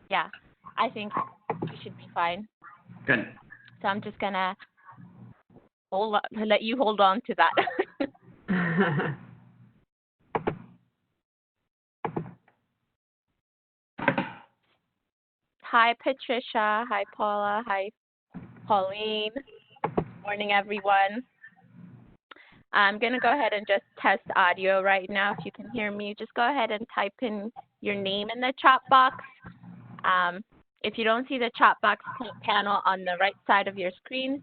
Yeah, I think we should be fine. Good. So I'm just gonna let you hold on to that. Hi, Patricia. Hi, Paula. Hi, Pauline. Morning, everyone. I'm gonna go ahead and just test audio right now. If you can hear me, just go ahead and type in your name in the chat box. If you don't see the chat box panel on the right side of your screen,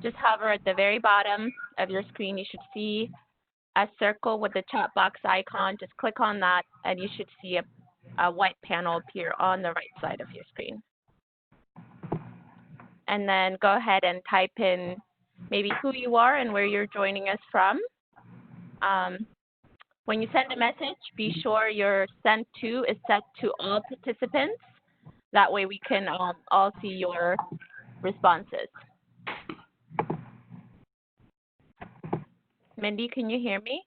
just hover at the very bottom of your screen. You should see a circle with the chat box icon. Just click on that, and you should see a white panel appear on the right side of your screen. And then go ahead and type in maybe who you are and where you're joining us from. When you send a message, be sure your send to is set to all participants. That way we can all see your responses. Mindy, can you hear me?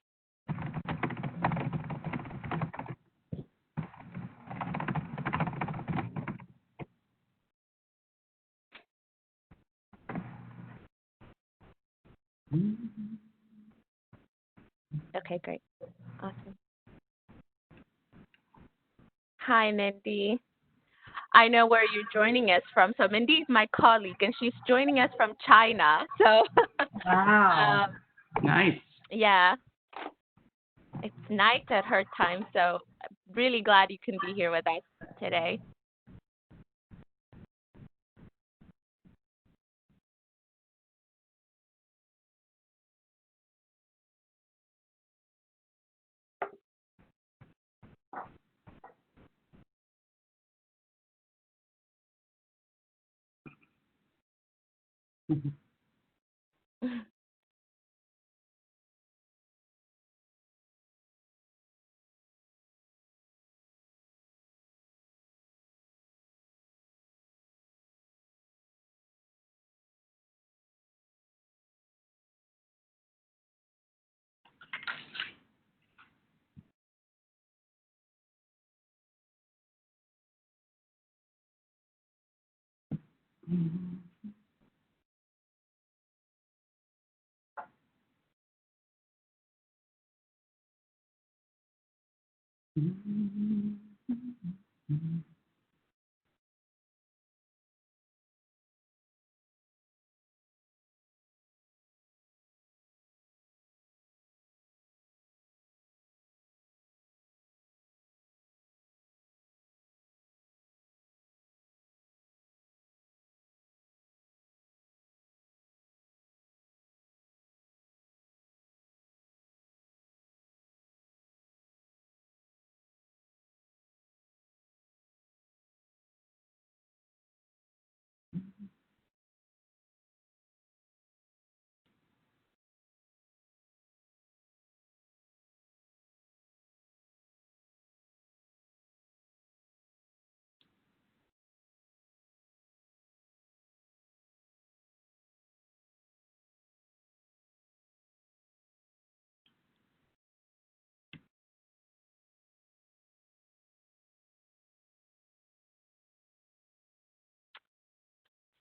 Okay, great. Awesome. Hi, Mindy. I know where you're joining us from. So Mindy is my colleague, and she's joining us from China. So Wow. Nice. Yeah, it's night at her time. So really glad you can be here with us today.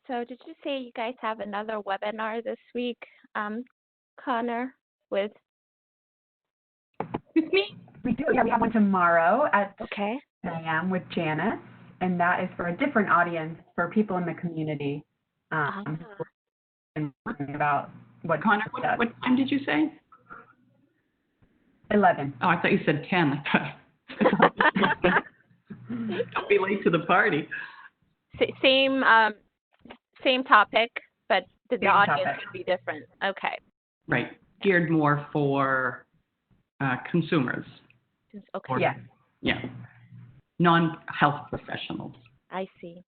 So did you say you guys have another webinar this week, Connor, with me? We do. Yeah, we have one tomorrow at Okay. 10 a.m. with Janice, and that is for a different audience, for people in the community. And learning about what Connor, what time did you say? 11. Oh, I thought you said 10. I thought. Don't be late to the party. Same topic, but the Same audience topic. would be different. Okay. Right. Geared more for consumers. Okay. Or, Yeah. Yeah. Non-health professionals. I see.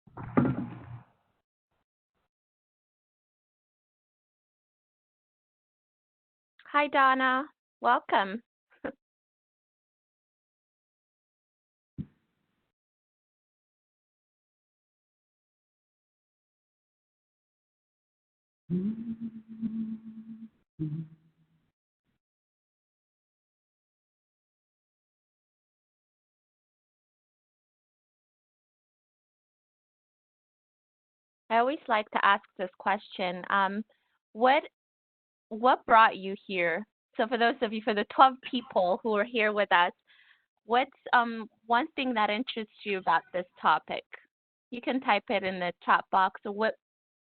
Hi, Donna. Welcome. I always like to ask this question. What what brought you here? So for those of you, for the 12 people who are here with us, what's one thing that interests you about this topic? You can type it in the chat box. Or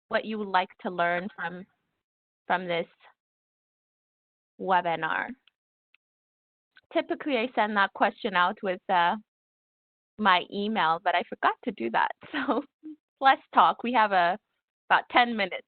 what you would like to learn from this webinar. Typically, I send that question out with my email, but I forgot to do that. So let's talk. We have about 10 minutes.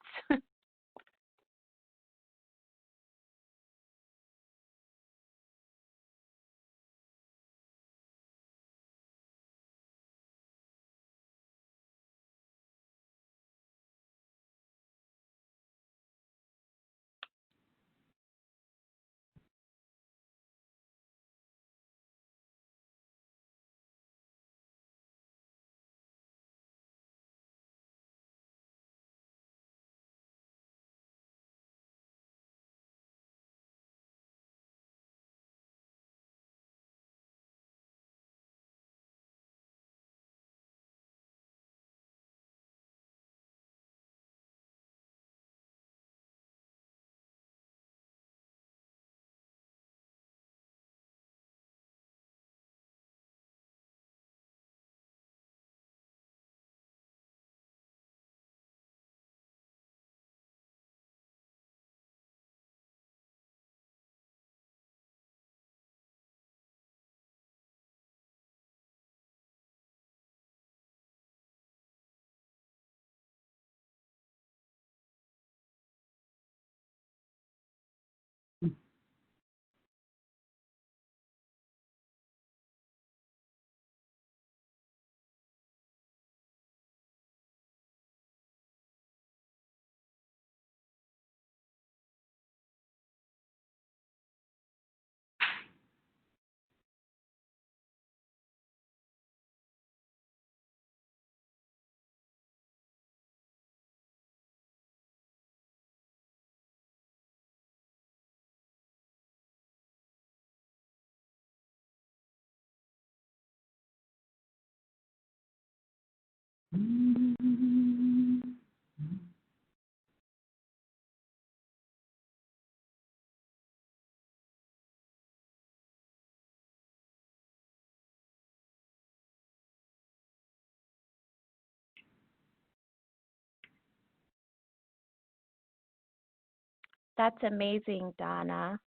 That's amazing, Donna.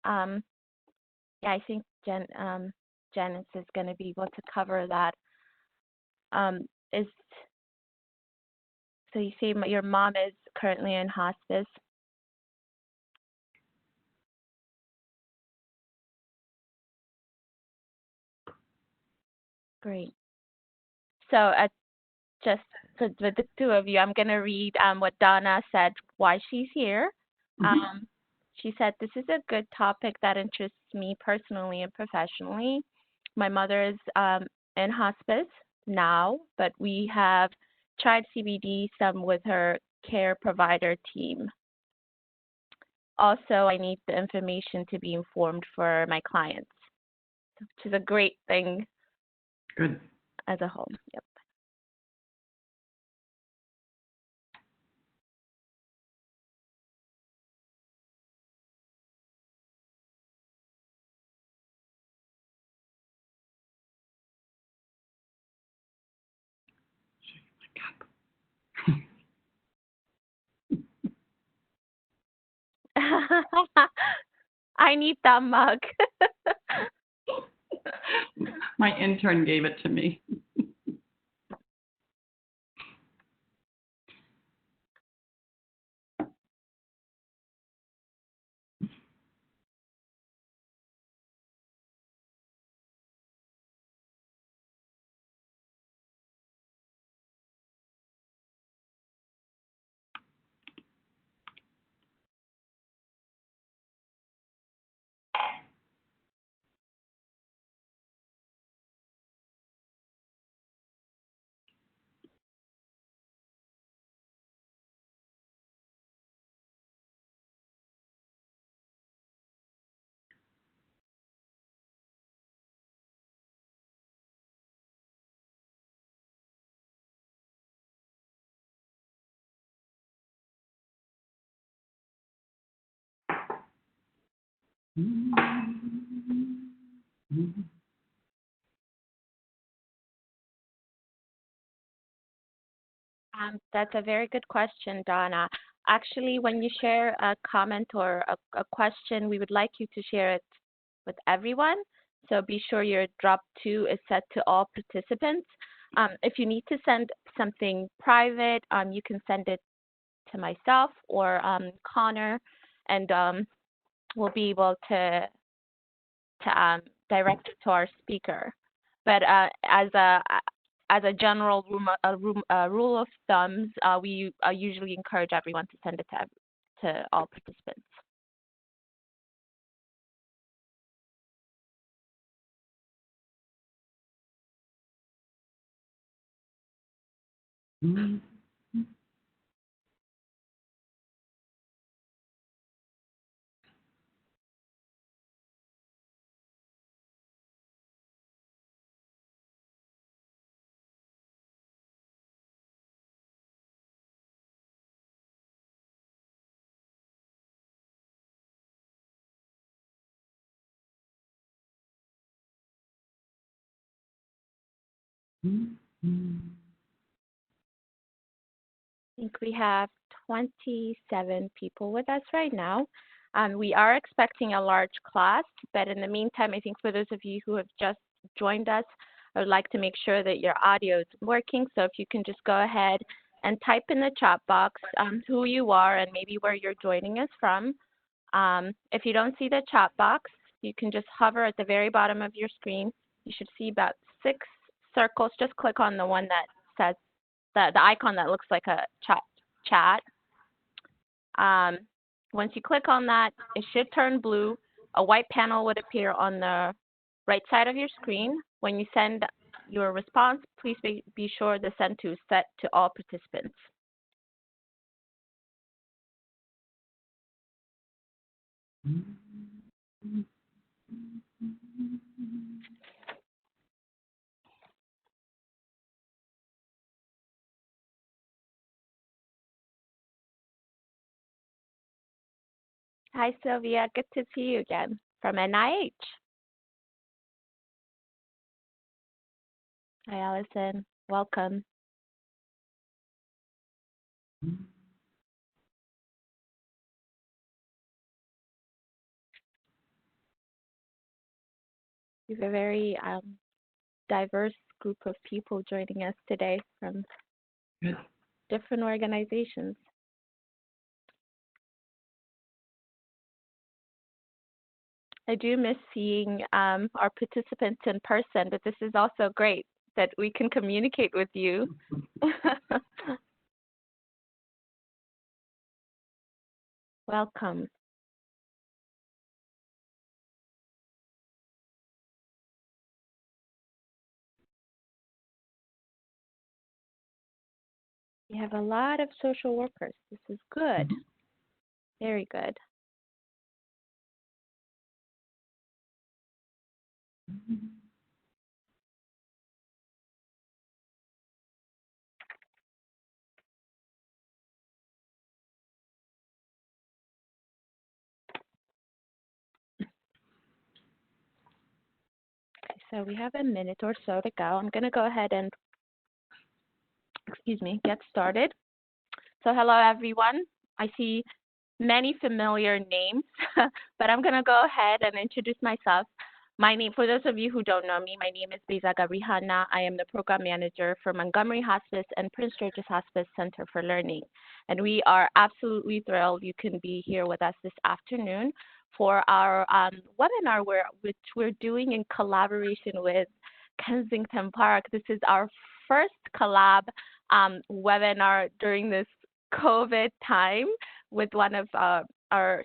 Yeah, I think Janice is going to be able to cover that. Is so you say your mom is currently in hospice. Great. So just so with the two of you, I'm going to read what Donna said, why she's here. She said, this is a good topic that interests me personally and professionally. My mother is in hospice now, but we have tried CBD some with her care provider team. Also, I need the information to be informed for my clients, which is a great thing. Good. As a whole. Yep. I need that mug. My intern gave it to me. That's a very good question, Donna. Actually, when you share a comment or a question, we would like you to share it with everyone. So be sure your drop to is set to all participants. If you need to send something private, you can send it to myself or Connor, and we'll be able to direct it to our speaker. But as a general rule of thumbs, we usually encourage everyone to send it to all participants. I think we have 27 people with us right now. We are expecting a large class, but in the meantime, I think for those of you who have just joined us, I would like to make sure that your audio is working. So if you can just go ahead and type in the chat box who you are and maybe where you're joining us from. If you don't see the chat box, you can just hover at the very bottom of your screen. You should see about 6 circles. Just click on the one that says the icon that looks like a chat. Once you click on that, it should turn blue. A white panel would appear on the right side of your screen. When you send your response, please be sure the send to is set to all participants. Hi, Sylvia. Good to see you again from NIH. Hi, Allison. Welcome. We have a very diverse group of people joining us today from different organizations. I do miss seeing our participants in person, but this is also great that we can communicate with you. Welcome. We have a lot of social workers. This is good. Very good. So we have a minute or so to go. I'm going to go ahead and, get started. So hello, everyone. I see many familiar names, but I'm going to go ahead and introduce myself. For those of you who don't know me, my name is Bizaga Rihanna. I am the program manager for Montgomery Hospice and Prince George's Hospice Center for Learning. And we are absolutely thrilled you can be here with us this afternoon for our webinar, which we're doing in collaboration with Kensington Park. This is our first collab webinar during this COVID time with one of our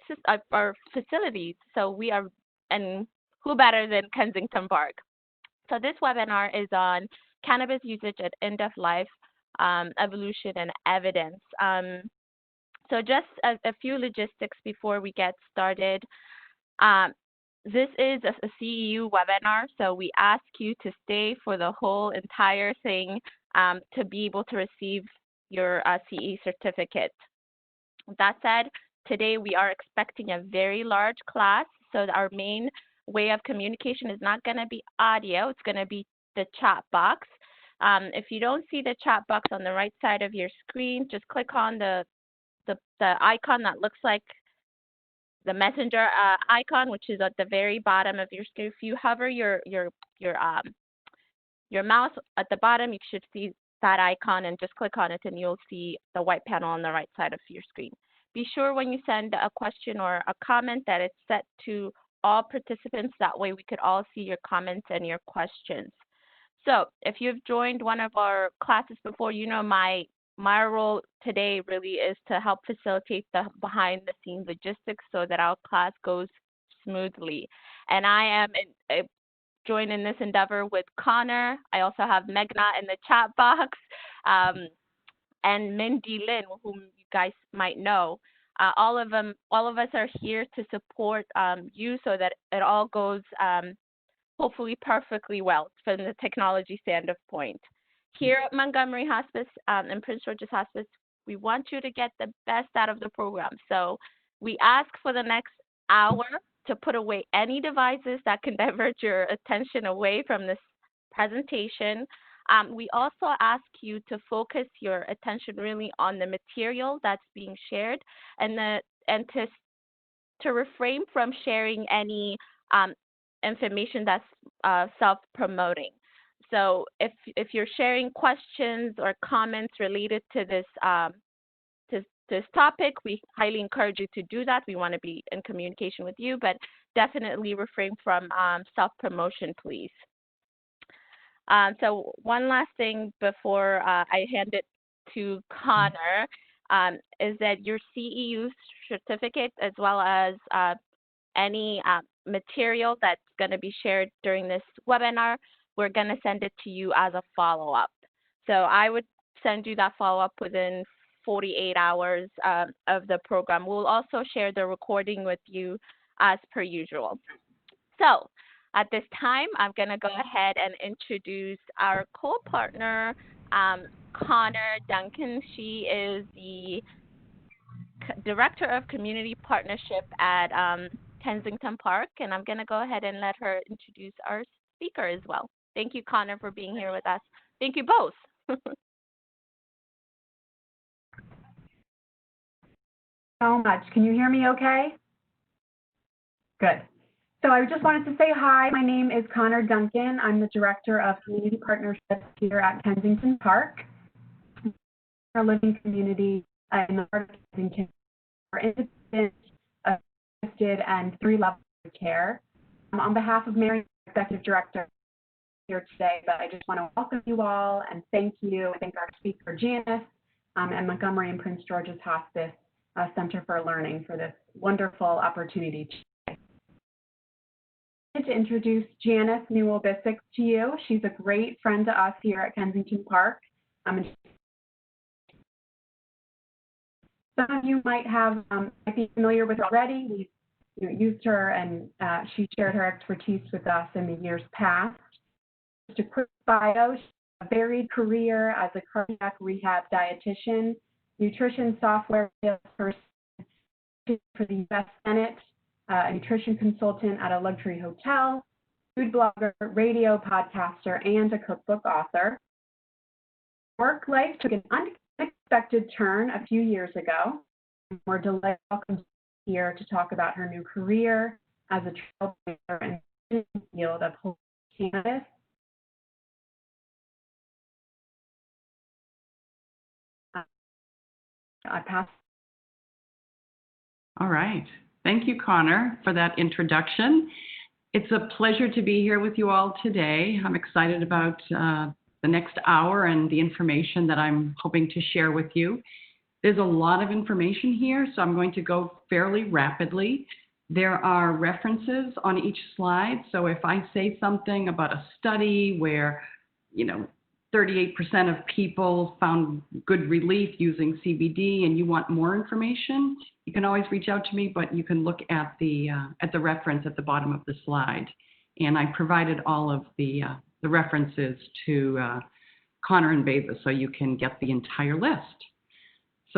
facilities. So we are, and who better than Kensington Park? So this webinar is on cannabis usage at end of life, evolution and evidence. So just a few logistics before we get started. This is a CEU webinar, so we ask you to stay for the whole entire thing to be able to receive your CE certificate. That said, today we are expecting a very large class, so our main way of communication is not going to be audio. It's going to be the chat box. If you don't see the chat box on the right side of your screen, just click on the icon that looks like the messenger icon, which is at the very bottom of your screen. If you hover your mouse at the bottom, you should see that icon, and just click on it and you'll see the white panel on the right side of your screen. Be sure when you send a question or a comment that it's set to all participants. That way we could all see your comments and your questions. So if you've joined one of our classes before, you know my role today really is to help facilitate the behind the scenes logistics so that our class goes smoothly. And I am joined in this endeavor with Connor. I also have Meghna in the chat box, and Mindy Lin, whom you guys might know. All of us are here to support you so that it all goes hopefully perfectly well from the technology standpoint. Here at Montgomery Hospice and Prince George's Hospice, we want you to get the best out of the program. So we ask for the next hour to put away any devices that can divert your attention away from this presentation. We also ask you to focus your attention really on the material that's being shared, and to refrain from sharing any information that's self-promoting. So if you're sharing questions or comments related to this topic, we highly encourage you to do that. We want to be in communication with you, but definitely refrain from self-promotion, please. So one last thing before I hand it to Connor is that your CEU certificate, as well as any material that's going to be shared during this webinar, we're going to send it to you as a follow-up. So I would send you that follow-up within 48 hours of the program. We'll also share the recording with you as per usual. So at this time, I'm going to go ahead and introduce our co-partner, Connor Duncan. She is the Director of Community Partnership at Kensington Park, and I'm going to go ahead and let her introduce our speaker as well. Thank you, Connor, for being here with us. Thank you both. So much. Can you hear me okay? Good. So I just wanted to say hi. My name is Connor Duncan. I'm the Director of Community Partnerships here at Kensington Park. Our living community in the heart of Kensington for independent, assisted, and 3 levels of care. On behalf of Mary, Executive Director, here today, but I just want to welcome you all and thank you. I thank our speaker, Janice, and Montgomery and Prince George's Hospice Center for Learning for this wonderful opportunity today. To introduce Janice Newell-Bissick to you. She's a great friend to us here at Kensington Park. Some of you might be familiar with her already. We've used her, and she shared her expertise with us in the years past. Just a quick bio: a varied career as a cardiac rehab dietitian, nutrition software salesperson for the U.S. Senate, a nutrition consultant at a luxury hotel, food blogger, radio podcaster, and a cookbook author. Work life took an unexpected turn a few years ago. We're delighted to welcome here to talk about her new career as a trailblazer in the field of cannabis. I pass. All right. Thank you, Connor, for that introduction. It's a pleasure to be here with you all today. I'm excited about the next hour and the information that I'm hoping to share with you. There's a lot of information here, so I'm going to go fairly rapidly. There are references on each slide, so if I say something about a study where, 38% of people found good relief using CBD and you want more information, you can always reach out to me, but you can look at the reference at the bottom of the slide. And I provided all of the references to Connor and Beva, so you can get the entire list.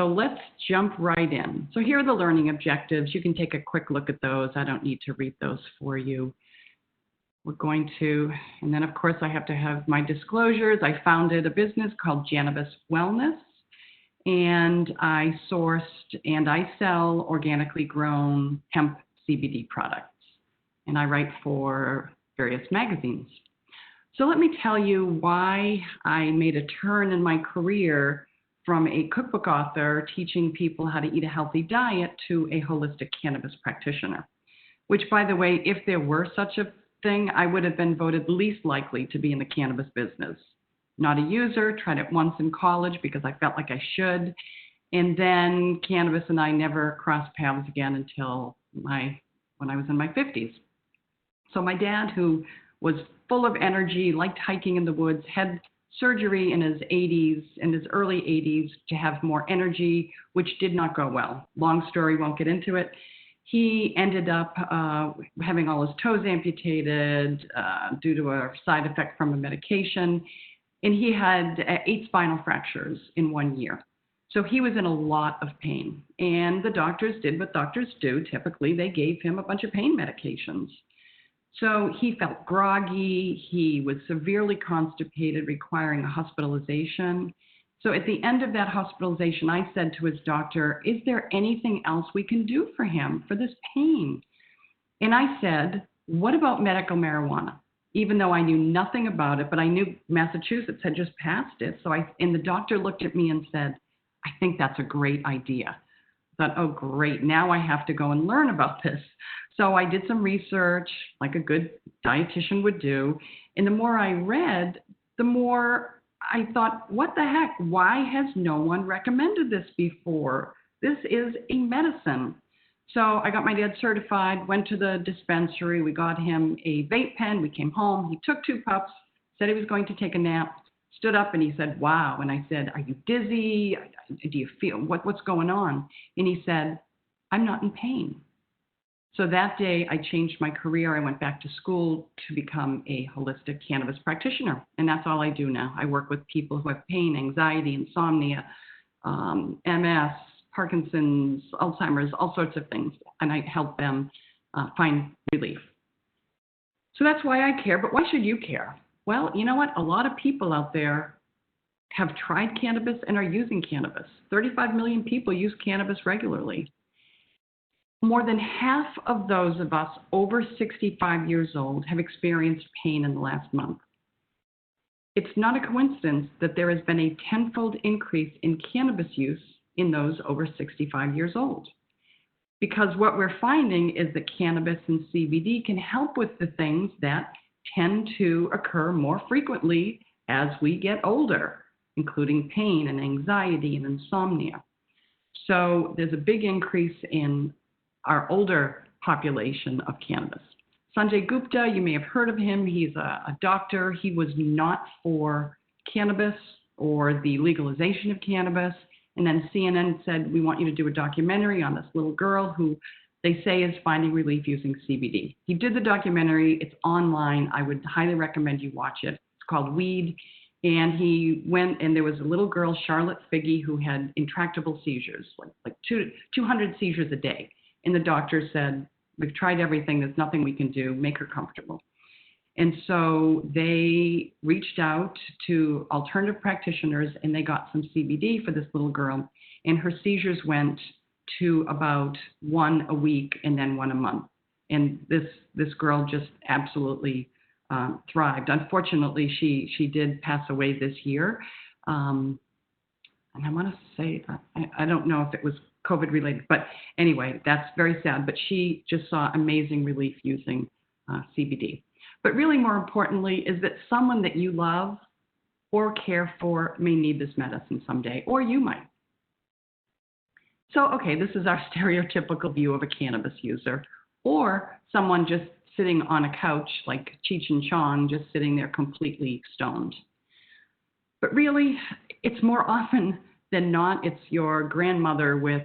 So let's jump right in. So here are the learning objectives. You can take a quick look at those. I don't need to read those for you. We're going to, and then of course I have to have my disclosures. I founded a business called Cannabis Wellness, and I sourced and I sell organically grown hemp CBD products. And I write for various magazines. So let me tell you why I made a turn in my career from a cookbook author teaching people how to eat a healthy diet to a holistic cannabis practitioner, which, by the way, if there were such a thing, I would have been voted least likely to be in the cannabis business. Not a user, tried it once in college because I felt like I should, and then cannabis and I never crossed paths again until when I was in my 50s. So my dad, who was full of energy, liked hiking in the woods, had surgery in his 80s, in his early 80s, to have more energy, which did not go well. Long story, won't get into it. He ended up having all his toes amputated due to a side effect from a medication, and he had 8 spinal fractures in 1 year. So he was in a lot of pain, and the doctors did what doctors do. Typically, they gave him a bunch of pain medications. So he felt groggy, he was severely constipated, requiring a hospitalization. So at the end of that hospitalization, I said to his doctor, is there anything else we can do for him for this pain? And I said, what about medical marijuana? Even though I knew nothing about it, but I knew Massachusetts had just passed it. And the doctor looked at me and said, I think that's a great idea. I thought, oh, great, now I have to go and learn about this. So I did some research, like a good dietitian would do. And the more I read, the more I thought, what the heck? Why has no one recommended this before? This is a medicine. So I got my dad certified, went to the dispensary. We got him a vape pen. We came home. He took 2 puffs, said he was going to take a nap, stood up, and he said, wow. And I said, are you dizzy? Do you feel, what's going on? And he said, I'm not in pain. So that day, I changed my career. I went back to school to become a holistic cannabis practitioner, and that's all I do now. I work with people who have pain, anxiety, insomnia, MS, Parkinson's, Alzheimer's, all sorts of things, and I help them find relief. So that's why I care, but why should you care? Well, you know what? A lot of people out there have tried cannabis and are using cannabis. 35 million people use cannabis regularly. More than half of those of us over 65 years old have experienced pain in the last month. It's not a coincidence that there has been a 10-fold increase in cannabis use in those over 65 years old. Because what we're finding is that cannabis and CBD can help with the things that tend to occur more frequently as we get older, including pain and anxiety and insomnia. So there's a big increase in our older population of cannabis. Sanjay Gupta, you may have heard of him. He's a doctor. He was not for cannabis or the legalization of cannabis. And then CNN said, we want you to do a documentary on this little girl who they say is finding relief using CBD. He did the documentary. It's online. I would highly recommend you watch it. It's called Weed. And he went, and there was a little girl, Charlotte Figge, who had intractable seizures, like 200 seizures a day. And the doctor said, we've tried everything. There's nothing we can do. Make her comfortable. And so they reached out to alternative practitioners, and they got some CBD for this little girl. And her seizures went to about 1 a week and then 1 a month. And this girl just absolutely thrived. Unfortunately, she did pass away this year. And I want to say, I don't know if it was COVID related, but anyway, that's very sad. But she just saw amazing relief using CBD. But really more importantly is that someone that you love or care for may need this medicine someday, or you might. So, okay, this is our stereotypical view of a cannabis user, or someone just sitting on a couch like Cheech and Chong, just sitting there completely stoned. But really, it's more often than not, it's your grandmother with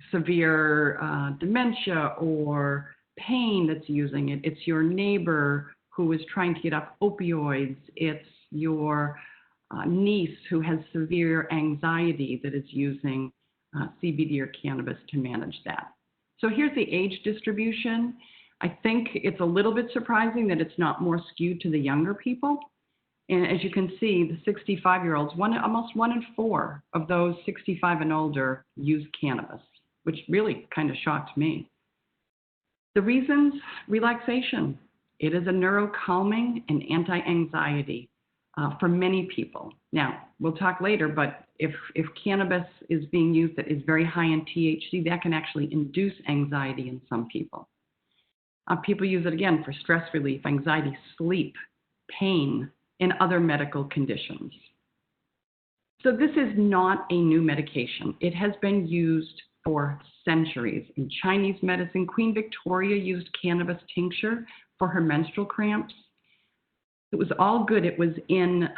severe dementia or pain that's using it. It's your neighbor who is trying to get off opioids. It's your niece who has severe anxiety that is using CBD or cannabis to manage that. So here's the age distribution. I think it's a little bit surprising that it's not more skewed to the younger people. And as you can see, the 65-year-olds, almost 1 in 4 of those 65 and older use cannabis, which really kind of shocked me. The reasons: relaxation. It is a neurocalming and anti-anxiety for many people. Now, we'll talk later, but if cannabis is being used that is very high in THC, that can actually induce anxiety in some people. People use it, again, for stress relief, anxiety, sleep, pain, and other medical conditions. So this is not a new medication. It has been used for centuries. In Chinese medicine, Queen Victoria used cannabis tincture for her menstrual cramps. It was all good. It was in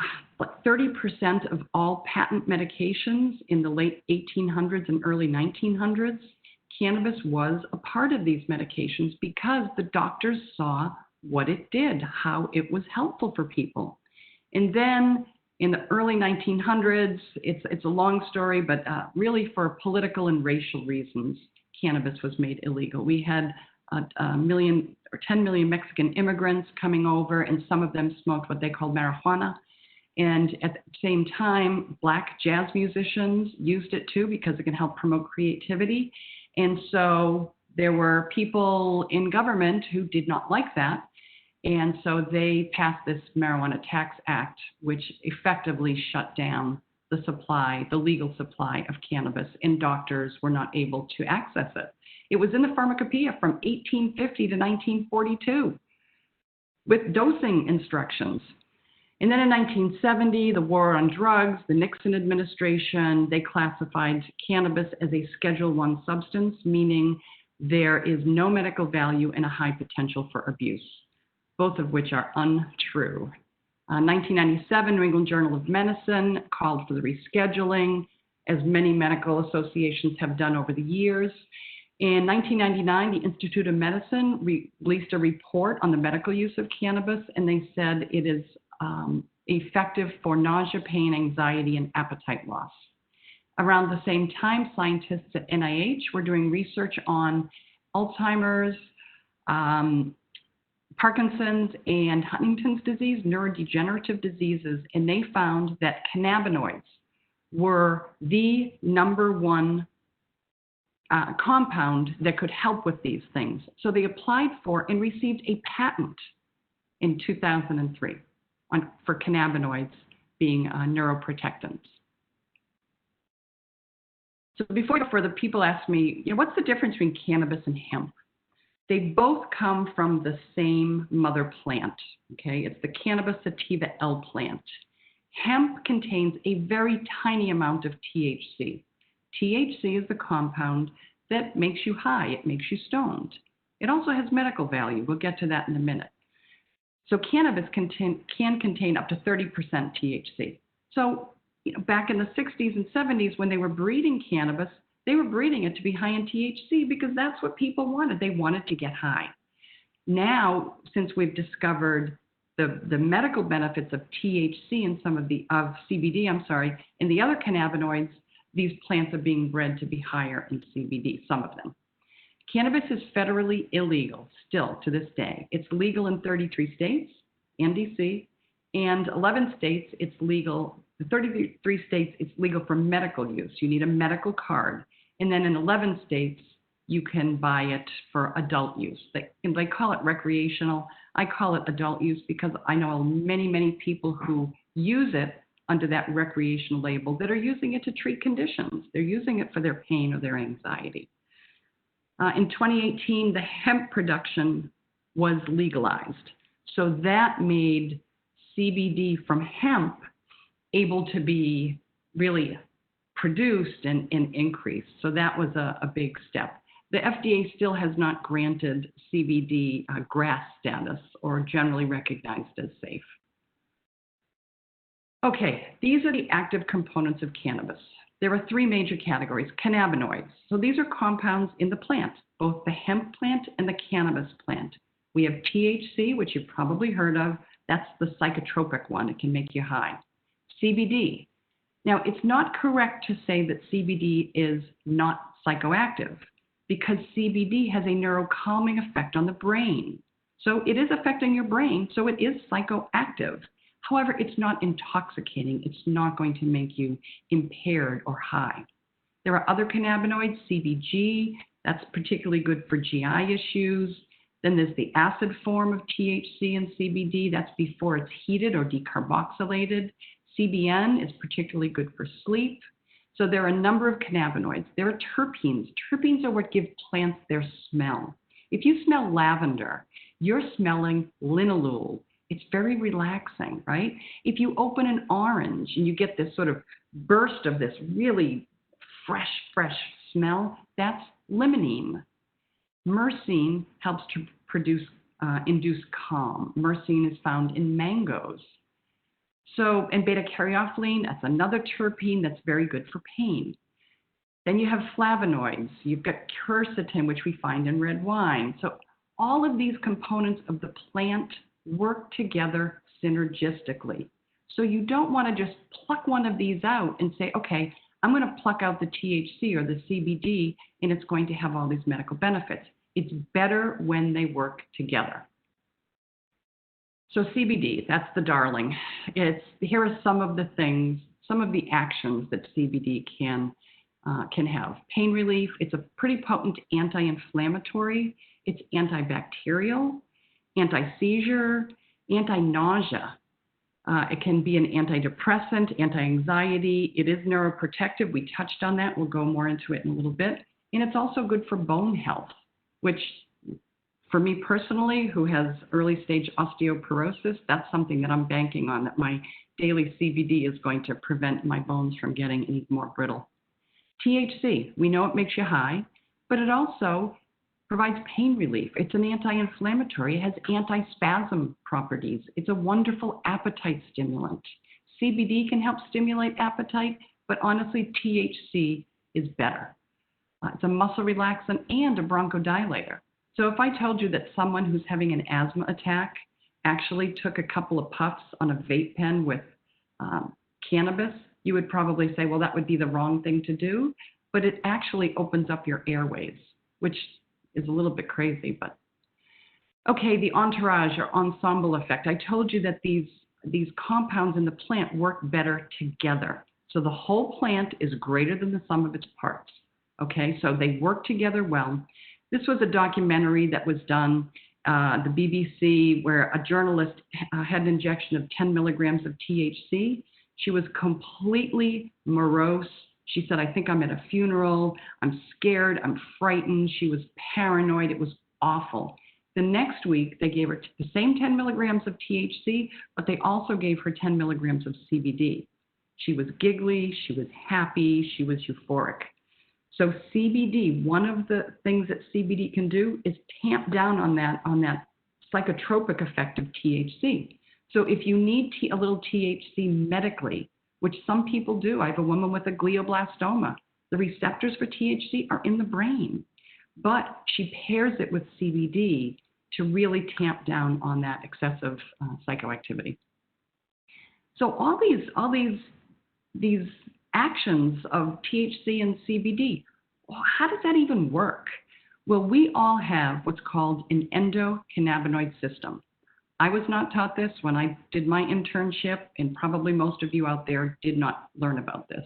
30% of all patent medications in the late 1800s and early 1900s. Cannabis was a part of these medications because the doctors saw what it did, how it was helpful for people. And then in the early 1900s, it's a long story, but really for political and racial reasons, cannabis was made illegal. We had 10 million Mexican immigrants coming over, and some of them smoked what they called marijuana. And at the same time, Black jazz musicians used it too because it can help promote creativity. And so there were people in government who did not like that. And so they passed this Marijuana Tax Act, which effectively shut down the supply, the legal supply of cannabis, and doctors were not able to access it. It was in the Pharmacopoeia from 1850 to 1942 with dosing instructions. And then in 1970, the war on drugs, the Nixon administration, they classified cannabis as a Schedule I substance, meaning there is no medical value and a high potential for abuse, both of which are untrue. 1997, New England Journal of Medicine called for the rescheduling, as many medical associations have done over the years. In 1999, the Institute of Medicine released a report on the medical use of cannabis, and they said it is effective for nausea, pain, anxiety, and appetite loss. Around the same time, scientists at NIH were doing research on Alzheimer's, Parkinson's, and Huntington's disease, neurodegenerative diseases, and they found that cannabinoids were the #1 compound that could help with these things. So they applied for and received a patent in 2003 for cannabinoids being neuroprotectants. So before we go further, people ask me, what's the difference between cannabis and hemp? They both come from the same mother plant, okay? It's the Cannabis sativa L plant. Hemp contains a very tiny amount of THC. THC is the compound that makes you high. It makes you stoned. It also has medical value. We'll get to that in a minute. So cannabis can contain up to 30% THC. So back in the 60s and 70s, when they were breeding cannabis, they were breeding it to be high in THC because that's what people wanted. They wanted to get high. Now, since we've discovered the medical benefits of THC and of CBD, and the other cannabinoids, these plants are being bred to be higher in CBD, some of them. Cannabis is federally illegal still to this day. It's legal in 33 states and DC, and 11 states it's legal. In 33 states it's legal for medical use. You need a medical card. And then in 11 states, you can buy it for adult use. They call it recreational. I call it adult use because I know many, many people who use it under that recreational label that are using it to treat conditions. They're using it for their pain or their anxiety. In 2018, the hemp production was legalized. So that made CBD from hemp able to be really produced and increased. So that was a big step. The FDA still has not granted CBD GRAS status or generally recognized as safe. Okay, these are the active components of cannabis. There are 3 major categories. Cannabinoids. So these are compounds in the plant, both the hemp plant and the cannabis plant. We have THC, which you've probably heard of. That's the psychotropic one. It can make you high. CBD. Now, it's not correct to say that CBD is not psychoactive because CBD has a neurocalming effect on the brain. So it is affecting your brain, so it is psychoactive. However, it's not intoxicating. It's not going to make you impaired or high. There are other cannabinoids, CBG, that's particularly good for GI issues. Then there's the acid form of THC and CBD, that's before it's heated or decarboxylated. CBN is particularly good for sleep. So there are a number of cannabinoids. There are terpenes. Terpenes are what give plants their smell. If you smell lavender, you're smelling linalool. It's very relaxing, right? If you open an orange and you get this sort of burst of this really fresh smell, that's limonene. Myrcene helps to induce calm. Myrcene is found in mangoes. So, and beta-caryophyllene, that's another terpene that's very good for pain. Then you have flavonoids. You've got quercetin, which we find in red wine. So all of these components of the plant work together synergistically. So you don't want to just pluck one of these out and say, okay, I'm going to pluck out the THC or the CBD and it's going to have all these medical benefits. It's better when they work together. So CBD, that's the darling. Here are some of the things, some of the actions that CBD can have. Pain relief, it's a pretty potent anti-inflammatory, it's antibacterial, anti-seizure, anti-nausea. It can be an antidepressant, anti-anxiety. It is neuroprotective. We touched on that. We'll go more into it in a little bit. And it's also good for bone health, which for me personally, who has early stage osteoporosis, that's something that I'm banking on, that my daily CBD is going to prevent my bones from getting any more brittle. THC, we know it makes you high, but it also provides pain relief. It's an anti-inflammatory. It has anti-spasm properties. It's a wonderful appetite stimulant. CBD can help stimulate appetite, but honestly, THC is better. It's a muscle relaxant and a bronchodilator. So if I told you that someone who's having an asthma attack actually took a couple of puffs on a vape pen with cannabis, you would probably say, well, that would be the wrong thing to do, but it actually opens up your airways, which is a little bit crazy, but okay, the entourage or ensemble effect. I told you that these compounds in the plant work better together. So the whole plant is greater than the sum of its parts. Okay, so they work together well. This was a documentary that was done, the BBC, where a journalist had an injection of 10 milligrams of THC. She was completely morose. She said, I think I'm at a funeral. I'm scared. I'm frightened. She was paranoid. It was awful. The next week, they gave her the same 10 milligrams of THC, but they also gave her 10 milligrams of CBD. She was giggly. She was happy. She was euphoric. So CBD, one of the things that CBD can do is tamp down on that psychotropic effect of THC. So if you need a little THC medically, which some people do, I have a woman with a glioblastoma. The receptors for THC are in the brain, but she pairs it with CBD to really tamp down on that excessive psychoactivity. So all these actions of THC and CBD, well, how does that even work? Well, we all have what's called an endocannabinoid system. I was not taught this when I did my internship, and probably most of you out there did not learn about this.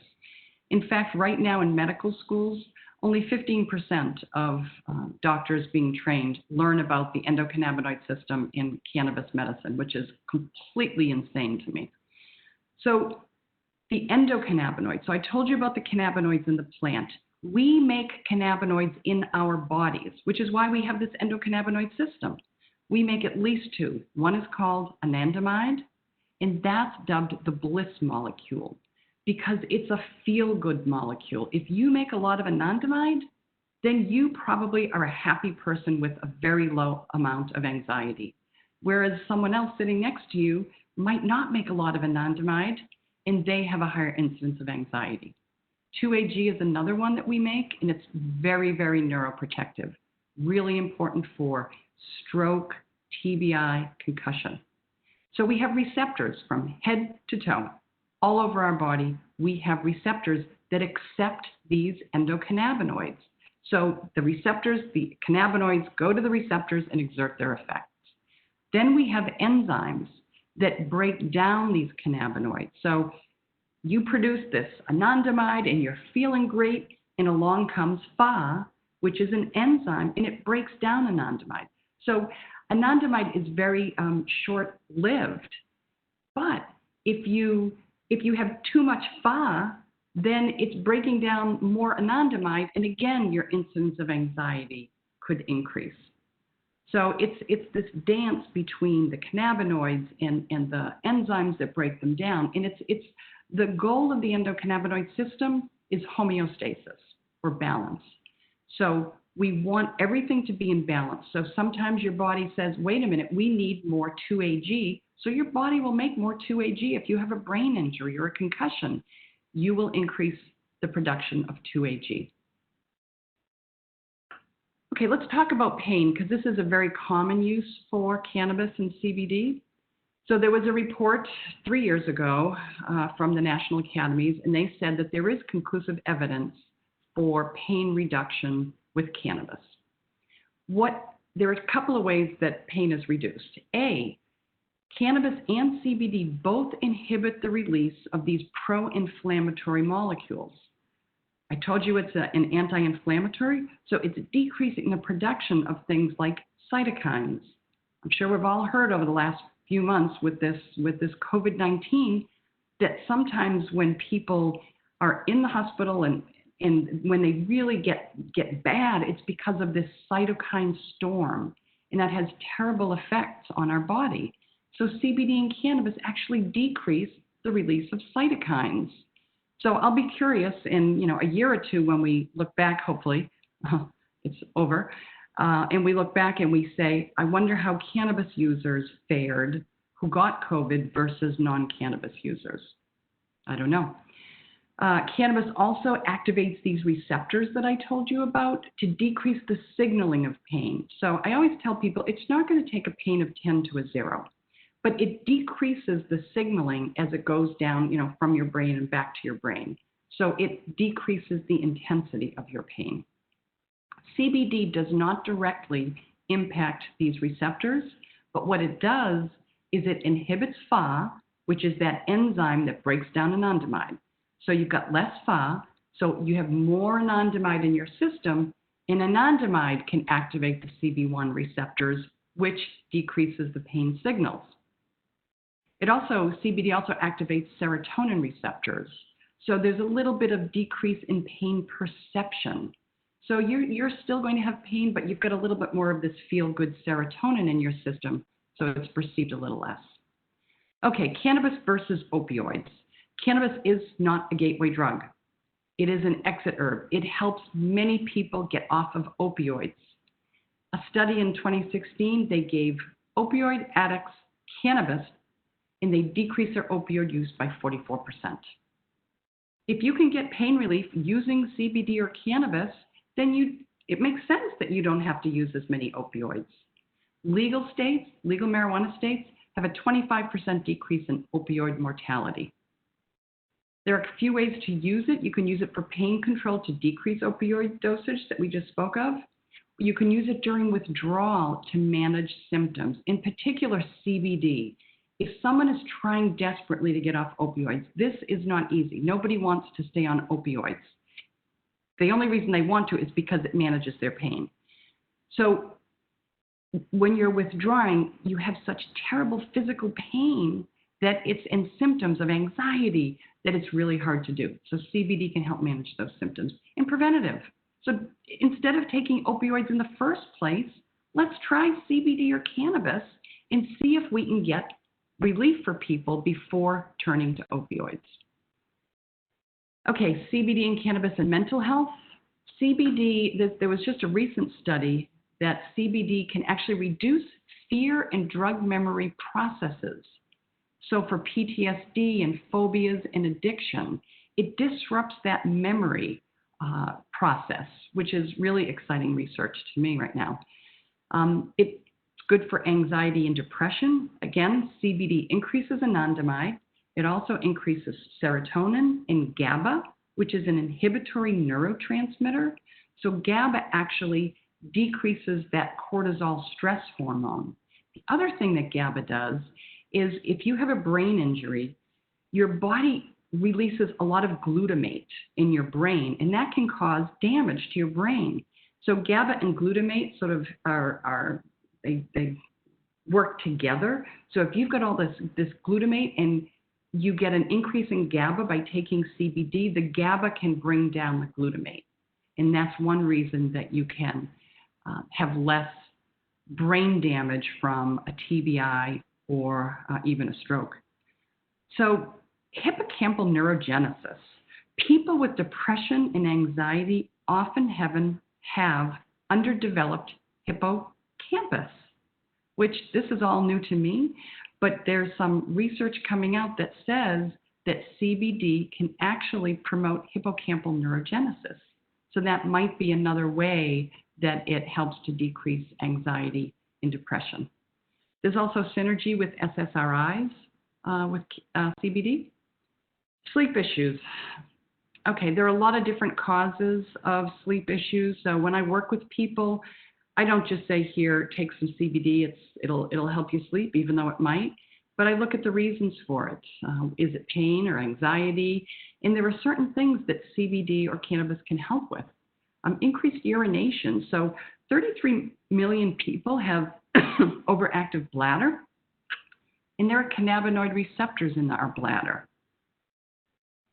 In fact, right now in medical schools, only 15% of doctors being trained learn about the endocannabinoid system in cannabis medicine, which is completely insane to me. So the endocannabinoids, so I told you about the cannabinoids in the plant. We make cannabinoids in our bodies, which is why we have this endocannabinoid system. We make at least two. One is called anandamide, and that's dubbed the bliss molecule because it's a feel-good molecule. If you make a lot of anandamide, then you probably are a happy person with a very low amount of anxiety. Whereas someone else sitting next to you might not make a lot of anandamide, and they have a higher incidence of anxiety. 2-AG is another one that we make, and it's very, very neuroprotective. Really important for stroke, TBI, concussion. So we have receptors from head to toe. All over our body, we have receptors that accept these endocannabinoids. So the receptors, the cannabinoids, go to the receptors and exert their effects. Then we have enzymes that break down these cannabinoids. So you produce this anandamide and you're feeling great, and along comes Fa, which is an enzyme, and it breaks down anandamide. So anandamide is very short-lived, but if you have too much Fa, then it's breaking down more anandamide, and again, your incidence of anxiety could increase. So it's this dance between the cannabinoids and the enzymes that break them down, and it's the goal of the endocannabinoid system is homeostasis, or balance. So we want everything to be in balance. So sometimes your body says, wait a minute, we need more 2-AG. So your body will make more 2-AG. If you have a brain injury or a concussion, you will increase the production of 2-AG. Okay, let's talk about pain, because this is a very common use for cannabis and CBD. So there was a report 3 years ago from the National Academies, and they said that there is conclusive evidence for pain reduction with cannabis. There are a couple of ways that pain is reduced. A, cannabis and CBD both inhibit the release of these pro-inflammatory molecules. I told you it's an anti-inflammatory, so it's decreasing the production of things like cytokines. I'm sure we've all heard over the last few months with this COVID-19 that sometimes when people are in the hospital and when they really get bad, it's because of this cytokine storm, and that has terrible effects on our body. So CBD and cannabis actually decrease the release of cytokines. So I'll be curious in a year or two when we look back, hopefully, it's over, and we look back and we say, I wonder how cannabis users fared who got COVID versus non-cannabis users. I don't know. Cannabis also activates these receptors that I told you about to decrease the signaling of pain. So I always tell people it's not going to take a pain of 10 to a 0, but it decreases the signaling as it goes down, from your brain and back to your brain. So it decreases the intensity of your pain. CBD does not directly impact these receptors, but what it does is it inhibits Fa, which is that enzyme that breaks down anandamide. So you've got less Fa, so you have more anandamide in your system, and anandamide can activate the CB1 receptors, which decreases the pain signals. CBD also activates serotonin receptors. So there's a little bit of decrease in pain perception. So you're still going to have pain, but you've got a little bit more of this feel-good serotonin in your system, so it's perceived a little less. Okay, cannabis versus opioids. Cannabis is not a gateway drug. It is an exit herb. It helps many people get off of opioids. A study in 2016, they gave opioid addicts cannabis, and they decreased their opioid use by 44%. If you can get pain relief using CBD or cannabis, then it makes sense that you don't have to use as many opioids. Legal marijuana states, have a 25% decrease in opioid mortality. There are a few ways to use it. You can use it for pain control to decrease opioid dosage that we just spoke of. You can use it during withdrawal to manage symptoms, in particular CBD. If someone is trying desperately to get off opioids, this is not easy. Nobody wants to stay on opioids. The only reason they want to is because it manages their pain. So when you're withdrawing, you have such terrible physical pain and symptoms of anxiety that it's really hard to do. So CBD can help manage those symptoms. And preventative. So instead of taking opioids in the first place, let's try CBD or cannabis and see if we can get relief for people before turning to opioids. Okay, CBD and cannabis and mental health. CBD, there was just a recent study that CBD can actually reduce fear and drug memory processes. So for PTSD and phobias and addiction, it disrupts that memory process, which is really exciting research to me right now. It's good for anxiety and depression. Again, CBD increases anandamide. It also increases serotonin and GABA, which is an inhibitory neurotransmitter. So GABA actually decreases that cortisol stress hormone. The other thing that GABA does is if you have a brain injury, your body releases a lot of glutamate in your brain, and that can cause damage to your brain. So GABA and glutamate sort of they work together. So if you've got all this glutamate and you get an increase in GABA by taking CBD, the GABA can bring down the glutamate. And that's one reason that you can have less brain damage from a TBI or even a stroke. So hippocampal neurogenesis. People with depression and anxiety often have underdeveloped hippocampus, which this is all new to me, but there's some research coming out that says that CBD can actually promote hippocampal neurogenesis. So that might be another way that it helps to decrease anxiety and depression. There's also synergy with SSRIs with CBD. Sleep issues. Okay, there are a lot of different causes of sleep issues. So when I work with people, I don't just say, here, take some CBD, it'll help you sleep, even though it might. But I look at the reasons for it. Is it pain or anxiety? And there are certain things that CBD or cannabis can help with. Increased urination. So 33 million people have overactive bladder, and there are cannabinoid receptors in our bladder.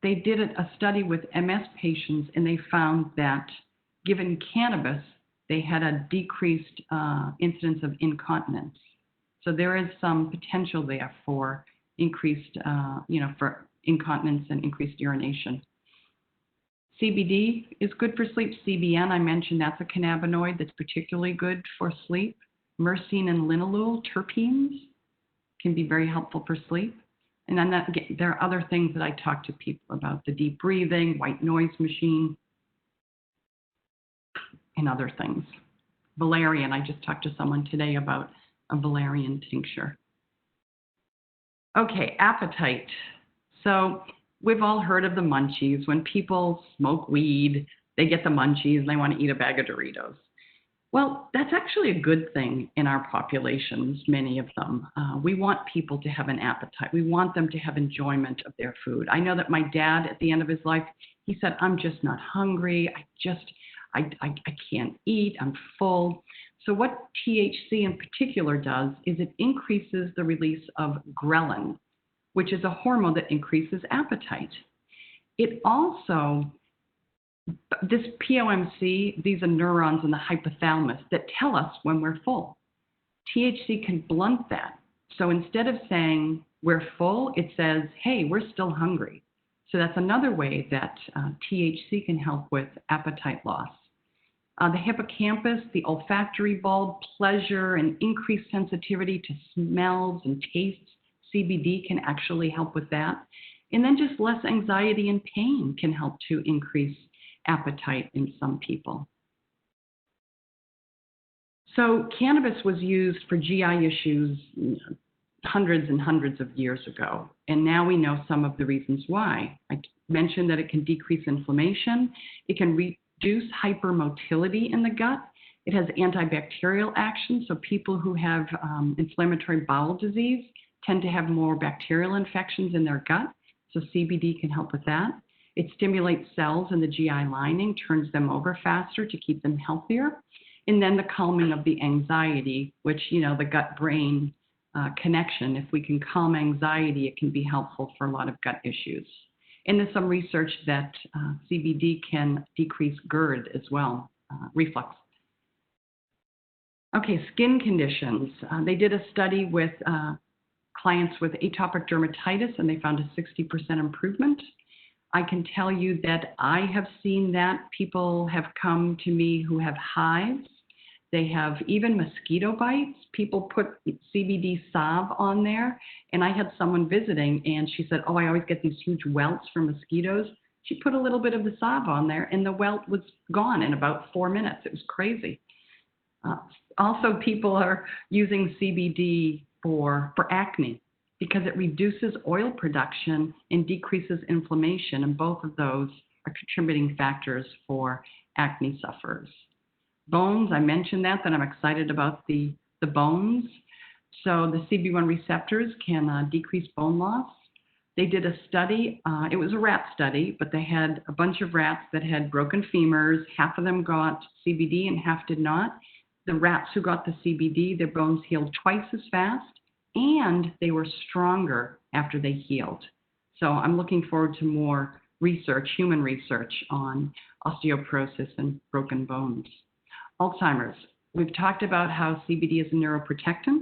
They did a study with MS patients, and they found that given cannabis, they had a decreased incidence of incontinence. So there is some potential there for increased, for incontinence and increased urination. CBD is good for sleep. CBN, I mentioned, that's a cannabinoid that's particularly good for sleep. Myrcene and linalool, terpenes, can be very helpful for sleep. And then there are other things that I talk to people about, the deep breathing, white noise machine, and other things. Valerian, I just talked to someone today about a valerian tincture. Okay, appetite. So we've all heard of the munchies. When people smoke weed, they get the munchies and they want to eat a bag of Doritos. Well, that's actually a good thing in our populations, many of them. We want people to have an appetite. We want them to have enjoyment of their food. I know that my dad, at the end of his life, he said, I'm just not hungry. I can't eat. I'm full. So what THC in particular does is it increases the release of ghrelin, which is a hormone that increases appetite. It also, this POMC, these are neurons in the hypothalamus that tell us when we're full. THC can blunt that. So instead of saying we're full, it says, hey, we're still hungry. So that's another way that THC can help with appetite loss. The hippocampus, the olfactory bulb, pleasure, and increased sensitivity to smells and tastes. CBD can actually help with that. And then just less anxiety and pain can help to increase appetite in some people. So cannabis was used for GI issues hundreds and hundreds of years ago. And now we know some of the reasons why. I mentioned that it can decrease inflammation. It can reduce hypermotility in the gut. It has antibacterial action. So people who have inflammatory bowel disease tend to have more bacterial infections in their gut. So CBD can help with that. It stimulates cells in the GI lining, turns them over faster to keep them healthier. And then the calming of the anxiety, which, the gut-brain connection, if we can calm anxiety, it can be helpful for a lot of gut issues. And there's some research that CBD can decrease GERD as well, reflux. Okay, skin conditions. They did a study with clients with atopic dermatitis, and they found a 60% improvement. I can tell you that I have seen that. People have come to me who have hives. They have even mosquito bites. People put CBD salve on there. And I had someone visiting, and she said, I always get these huge welts from mosquitoes. She put a little bit of the salve on there, and the welt was gone in about 4 minutes. It was crazy. Also, people are using CBD for acne. because it reduces oil production and decreases inflammation, and both of those are contributing factors for acne sufferers. Bones, I mentioned that I'm excited about the bones. So the CB1 receptors can decrease bone loss. They did a study, it was a rat study, but they had a bunch of rats that had broken femurs. Half of them got CBD and half did not. The rats who got the CBD, their bones healed twice as fast, and they were stronger after they healed. So I'm looking forward to more research, human research on osteoporosis and broken bones. Alzheimer's. We've talked about how CBD is a neuroprotectant.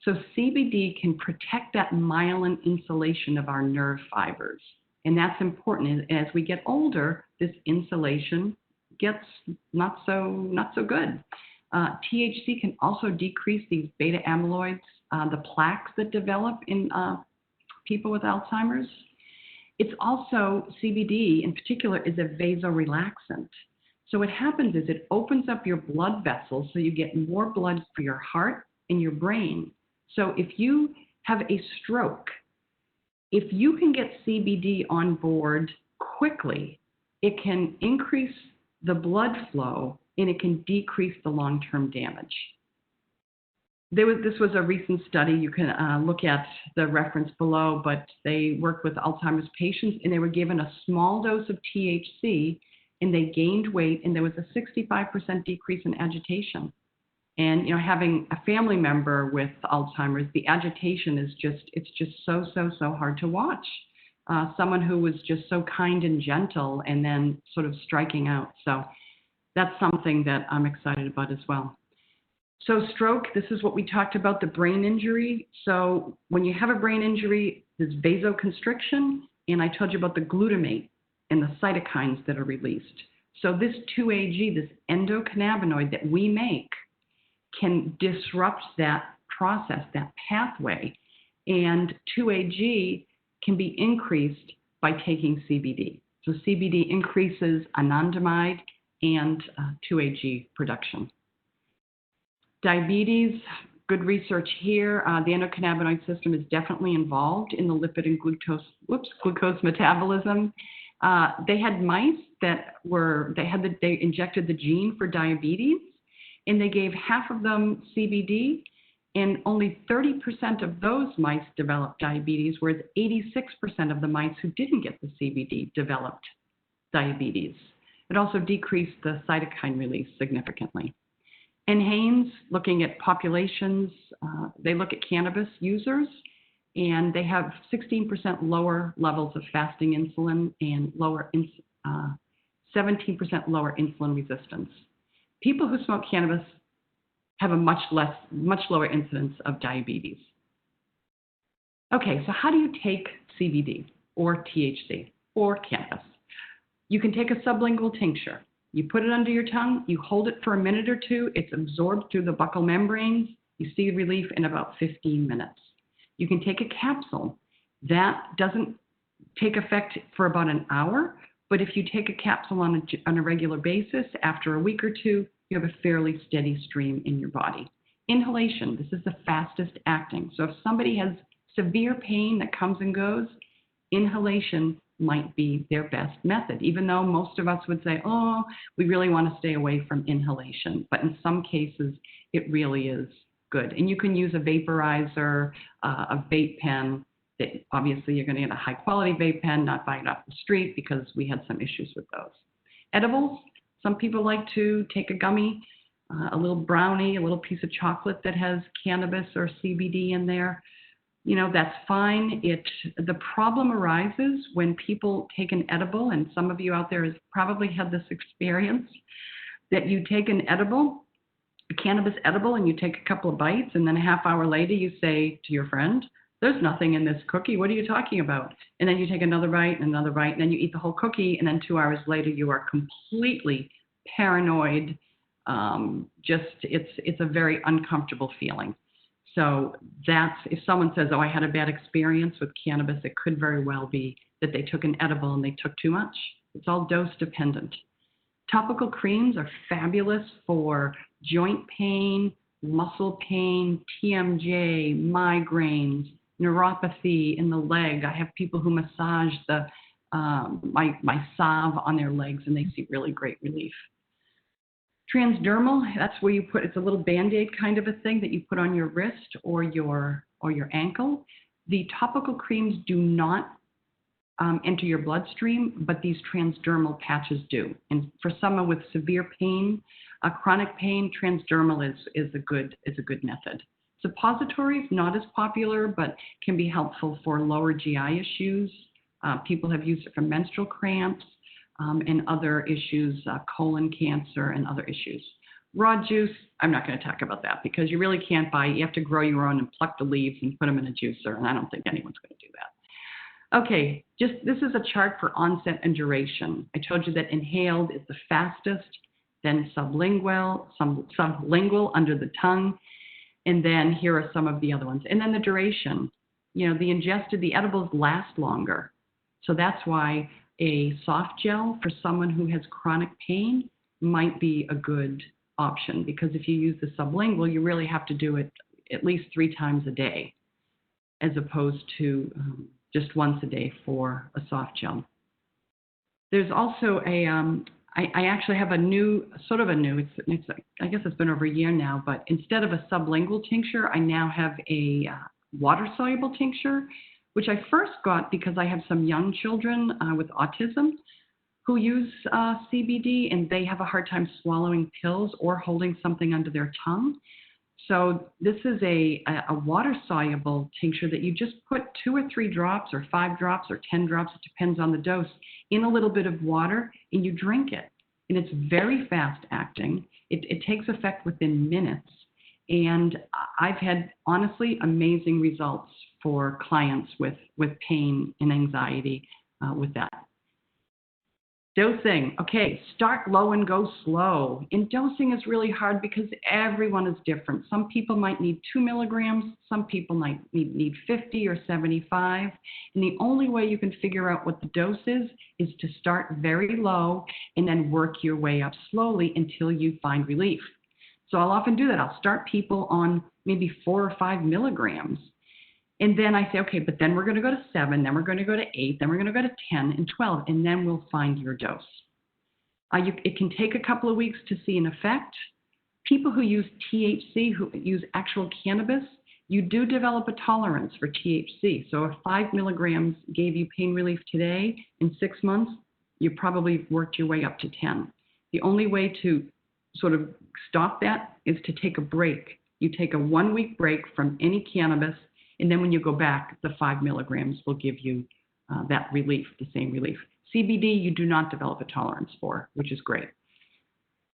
So CBD can protect that myelin insulation of our nerve fibers. And that's important. As we get older, this insulation gets not so good. THC can also decrease these beta amyloids, the plaques that develop in people with Alzheimer's. It's also, CBD in particular, is a vasorelaxant. So what happens is it opens up your blood vessels so you get more blood for your heart and your brain. So if you have a stroke, if you can get CBD on board quickly, it can increase the blood flow and it can decrease the long-term damage. This was a recent study. You can look at the reference below, but they worked with Alzheimer's patients and they were given a small dose of THC and they gained weight, and there was a 65% decrease in agitation. And having a family member with Alzheimer's, the agitation is it's just so hard to watch. Someone who was just so kind and gentle and then sort of striking out. So that's something that I'm excited about as well. So stroke, this is what we talked about, the brain injury. So when you have a brain injury, there's vasoconstriction, and I told you about the glutamate and the cytokines that are released. So this 2-AG, this endocannabinoid that we make, can disrupt that process, that pathway, and 2-AG can be increased by taking CBD. So CBD increases anandamide and 2-AG production. Diabetes, good research here. The endocannabinoid system is definitely involved in the lipid and glucose metabolism. They had mice that they injected the gene for diabetes, and they gave half of them CBD, and only 30% of those mice developed diabetes, whereas 86% of the mice who didn't get the CBD developed diabetes. It also decreased the cytokine release significantly. And Haynes, looking at populations, they look at cannabis users, and they have 16% lower levels of fasting insulin and 17% lower insulin resistance. People who smoke cannabis have a much lower incidence of diabetes. Okay, so how do you take CBD or THC or cannabis? You can take a sublingual tincture. You put it under your tongue, you hold it for a minute or two, it's absorbed through the buccal membranes, you see relief in about 15 minutes. You can take a capsule. That doesn't take effect for about an hour, but if you take a capsule on a regular basis, after a week or two, you have a fairly steady stream in your body. Inhalation, this is the fastest acting. So if somebody has severe pain that comes and goes, inhalation might be their best method, even though most of us would say, oh, we really want to stay away from inhalation. But in some cases, it really is good. And you can use a vaporizer, a vape pen. That obviously, you're going to get a high-quality vape pen, not buy it off the street, because we had some issues with those. Edibles, some people like to take a gummy, a little brownie, a little piece of chocolate that has cannabis or CBD in there. That's fine. The problem arises when people take an edible, and some of you out there has probably had this experience, that you take an edible, a cannabis edible, and you take a couple of bites, and then a half hour later you say to your friend, there's nothing in this cookie. What are you talking about? And then you take another bite and another bite, and then you eat the whole cookie, and then 2 hours later you are completely paranoid. It's a very uncomfortable feeling. So if someone says, oh, I had a bad experience with cannabis, it could very well be that they took an edible and they took too much. It's all dose dependent. Topical creams are fabulous for joint pain, muscle pain, TMJ, migraines, neuropathy in the leg. I have people who massage my salve on their legs, and they see really great relief. Transdermal, that's where you put, it's a little Band-Aid kind of a thing that you put on your wrist or your ankle. The topical creams do not enter your bloodstream, but these transdermal patches do. And for someone with severe pain, chronic pain, transdermal is a good method. Suppositories, not as popular, but can be helpful for lower GI issues. People have used it for menstrual cramps and other issues, colon cancer and other issues. Raw juice, I'm not going to talk about that because you really can't buy, you have to grow your own and pluck the leaves and put them in a juicer, and I don't think anyone's going to do that. Okay, this is a chart for onset and duration. I told you that inhaled is the fastest, then sublingual under the tongue, and then here are some of the other ones. And then the duration, the edibles last longer. So that's why a soft gel for someone who has chronic pain might be a good option, because if you use the sublingual, you really have to do it at least 3 times a day, as opposed to just once a day for a soft gel. There's also I actually have I guess it's been over a year now, but instead of a sublingual tincture, I now have a water-soluble tincture, which I first got because I have some young children with autism who use CBD, and they have a hard time swallowing pills or holding something under their tongue. So this is a water-soluble tincture that you just put 2 or 3 drops or 5 drops or 10 drops, it depends on the dose, in a little bit of water, and you drink it. And it's very fast-acting. It takes effect within minutes. And I've had, honestly, amazing results for clients with pain and anxiety with that. Dosing. Okay, start low and go slow. And dosing is really hard because everyone is different. Some people might need 2 milligrams. Some people might need 50 or 75. And the only way you can figure out what the dose is to start very low and then work your way up slowly until you find relief. So I'll often do that. I'll start people on maybe 4 or 5 milligrams. And then I say, okay, but then we're going to go to 7, then we're going to go to 8, then we're going to go to 10 and 12, and then we'll find your dose. It can take a couple of weeks to see an effect. People who use THC, who use actual cannabis, you do develop a tolerance for THC. So if 5 milligrams gave you pain relief today, in 6 months, you probably worked your way up to 10. The only way to sort of stop that is to take a break. You take a 1-week break from any cannabis, and then when you go back, the 5 milligrams will give you that relief, the same relief. CBD, you do not develop a tolerance for, which is great.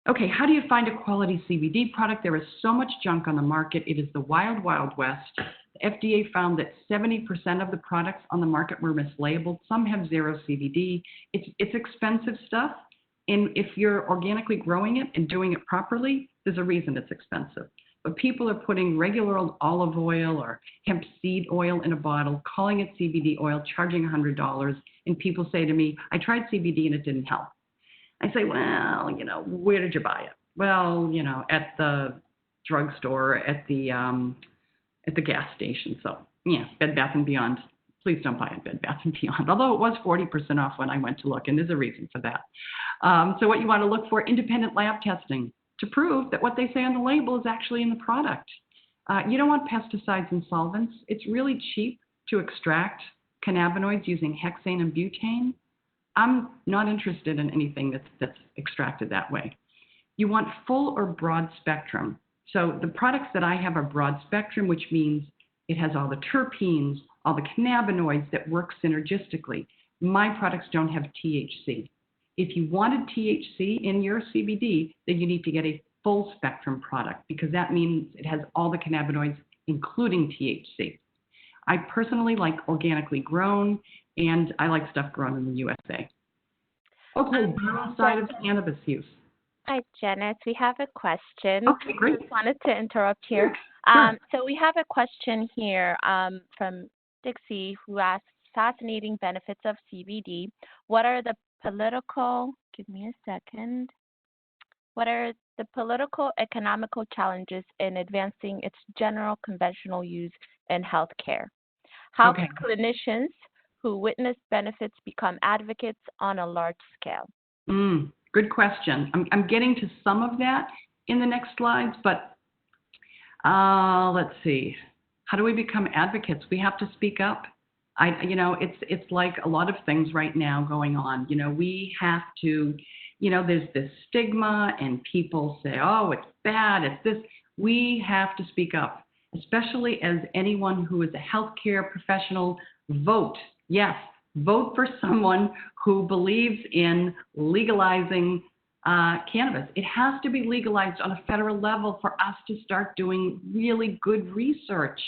Okay, how do you find a quality CBD product? There is so much junk on the market. It is the wild, wild west. The FDA found that 70% of the products on the market were mislabeled. Some have 0 CBD. It's expensive stuff. And if you're organically growing it and doing it properly, there's a reason it's expensive. But people are putting regular old olive oil or hemp seed oil in a bottle, calling it CBD oil, charging $100. And people say to me, I tried CBD and it didn't help. I say, well, where did you buy it? Well, at the drugstore, at the gas station. So, yeah, Bed Bath & Beyond. Please don't buy it, Bed Bath & Beyond. Although it was 40% off when I went to look, and there's a reason for that. So what you want to look for, independent lab testing to prove that what they say on the label is actually in the product. You don't want pesticides and solvents. It's really cheap to extract cannabinoids using hexane and butane. I'm not interested in anything that's extracted that way. You want full or broad spectrum. So the products that I have are broad spectrum, which means it has all the terpenes, all the cannabinoids that work synergistically. My products don't have THC. If you wanted THC in your CBD, then you need to get a full spectrum product because that means it has all the cannabinoids, including THC. I personally like organically grown, and I like stuff grown in the USA. Okay, downside of cannabis use. Hi, Janice. We have a question. Okay, great. Just wanted to interrupt here. Sure. So we have a question here from Dixie who asks, fascinating benefits of CBD. What are the political, give me a second. What are the political, economical challenges in advancing its general conventional use in healthcare? How Okay. can clinicians who witness benefits become advocates on a large scale? Good question. I'm getting to some of that in the next slides, but let's see. How do we become advocates? We have to speak up. It's like a lot of things right now going on. We have to, there's this stigma and people say, oh, it's bad, it's this. We have to speak up, especially as anyone who is a healthcare professional. Vote. Yes, vote for someone who believes in legalizing cannabis. It has to be legalized on a federal level for us to start doing really good research.